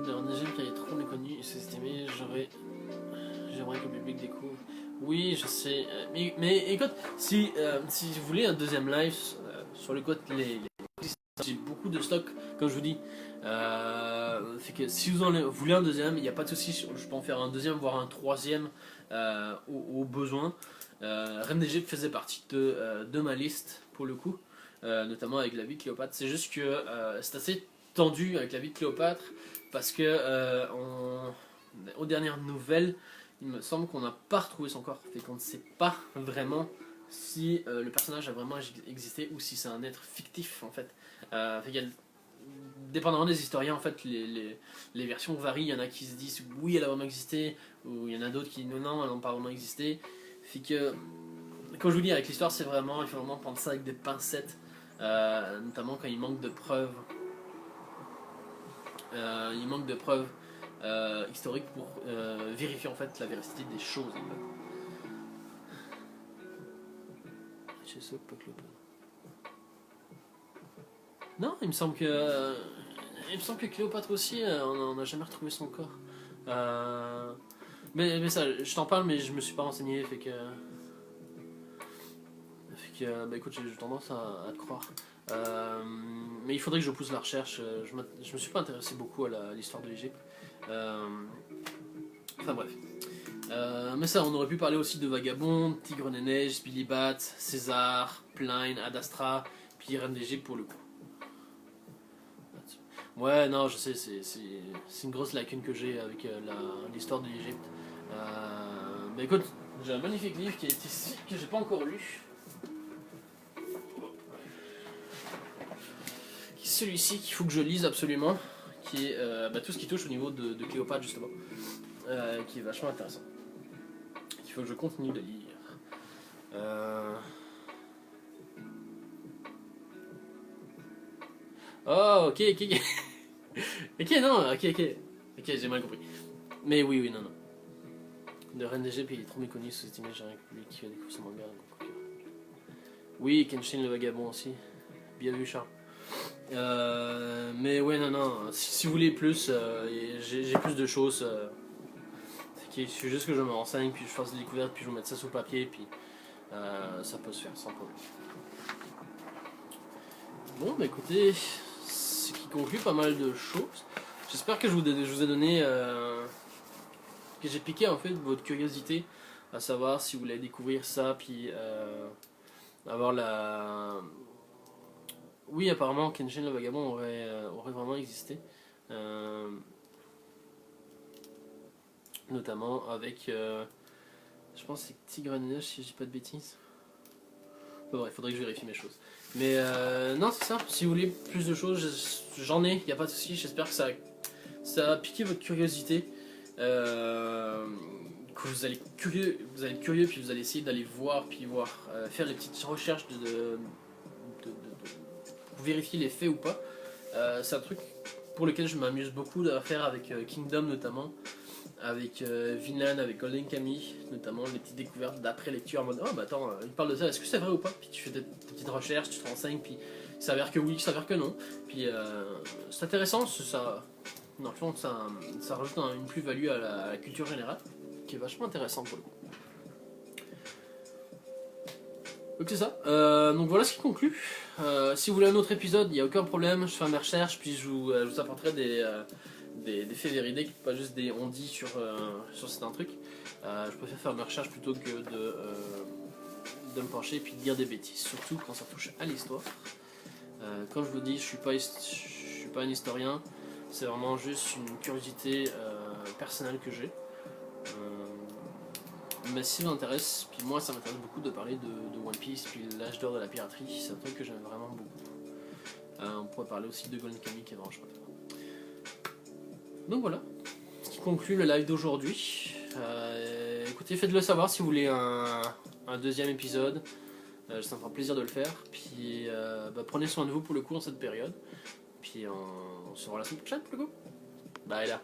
Un régime qui est trop méconnu et sous-estimé, j'aimerais que le public découvre. Oui, je sais, mais écoute, si vous voulez un deuxième live sur le côté j'ai beaucoup de stock, comme je vous dis. Fait que si vous voulez un deuxième, il n'y a pas de souci, je peux en faire un deuxième, voire un troisième au besoin. Reine d'Égypte faisait partie de ma liste pour le coup, notamment avec la vie de Cléopâtre. C'est juste que c'est assez tendu avec la vie de Cléopâtre parce que aux dernières nouvelles, il me semble qu'on n'a pas retrouvé son corps, fait qu'on ne sait pas vraiment si le personnage a vraiment existé ou si c'est un être fictif en fait. Dépendamment des historiens, en fait, les versions varient. Il y en a qui se disent oui, elle a vraiment existé, ou il y en a d'autres qui disent non, elle n'a pas vraiment existé. Fait que, comme je vous dis, avec l'histoire, il faut vraiment prendre ça avec des pincettes, notamment quand il manque de preuves. Il manque de preuves historiques pour vérifier en fait la véracité des choses. En fait. Non, il me semble que Cléopâtre aussi, on n'a jamais retrouvé son corps. Mais ça, je t'en parle, mais je me suis pas renseigné, fait que bah écoute, j'ai tendance à te croire. Mais il faudrait que je pousse la recherche. Je me suis pas intéressé beaucoup à l'histoire de l'Égypte. Enfin bref. Mais ça, on aurait pu parler aussi de Vagabond, Tigre des Neiges, Billy Bat, César, Pline, Ad Astra, puis Reine d'Égypte pour le coup. Ouais, non, je sais, c'est une grosse lacune que j'ai avec l'histoire de l'Égypte. Mais écoute, j'ai un magnifique livre qui est ici, que j'ai pas encore lu. Qui est celui-ci qu'il faut que je lise absolument, qui est tout ce qui touche au niveau de Cléopâtre justement, qui est vachement intéressant. Qu'il faut que je continue de lire. Oh, ok. Ok, non, ok, j'ai mal compris. Mais oui, non. De Reine d'Égypte, il est trop méconnu, sous-estimé, j'ai rien que lui qui découvre ce manga. Donc, oui, Kenshin le Vagabond aussi. Bien vu, Charles. Mais ouais, non, si vous voulez plus, j'ai plus de choses. Il suffit juste que je me renseigne, puis je fasse des découvertes, puis je vous mette ça sur papier, puis ça peut se faire sans problème. Bon, bah écoutez, ce qui conclut pas mal de choses. J'espère que je vous ai donné, que j'ai piqué en fait votre curiosité, à savoir si vous voulez découvrir ça, puis avoir la... Oui, apparemment, Kenshin le Vagabond aurait vraiment existé. Notamment avec, je pense que c'est Tigre Neige si je dis pas de bêtises. Bon, bref, il faudrait que je vérifie mes choses. Mais non, c'est ça. Si vous voulez plus de choses, j'en ai, il n'y a pas de souci. J'espère que ça a piqué votre curiosité. Que vous allez être curieux, puis vous allez essayer d'aller voir, puis faire les petites recherches pour vérifier les faits ou pas. C'est un truc pour lequel je m'amuse beaucoup à faire avec Kingdom notamment, avec Vinland, avec Golden Kamuy, notamment les petites découvertes d'après lecture en mode oh bah attends, il parle de ça, est-ce que c'est vrai ou pas? Puis tu fais tes petites recherches, tu te renseignes, puis il s'avère que oui, il s'avère que non. Puis c'est intéressant, dans le fond ça rajoute une plus-value à la culture générale, qui est vachement intéressant pour le coup. Donc c'est ça, donc voilà ce qui conclut. Si vous voulez un autre épisode, il n'y a aucun problème, je fais mes recherches, puis je vous apporterai des faits véridiques, pas juste des on-dit sur certains trucs. Je préfère faire mes recherches plutôt que de me pencher et puis de dire des bêtises, surtout quand ça touche à l'histoire. Comme je vous dis, je suis pas un historien, c'est vraiment juste une curiosité personnelle que j'ai. Mais si ça m'intéresse, puis moi ça m'intéresse beaucoup de parler de One Piece, puis l'âge d'or de la piraterie, c'est un truc que j'aime vraiment beaucoup. On pourrait parler aussi de Golden Kamuy qui est vraiment chouette. Donc voilà, ce qui conclut le live d'aujourd'hui. Écoutez, faites-le savoir si vous voulez un deuxième épisode. Ça me fera plaisir de le faire. Puis prenez soin de vous pour le coup en cette période. Puis on se revoit la semaine prochaine pour le coup. Bye là.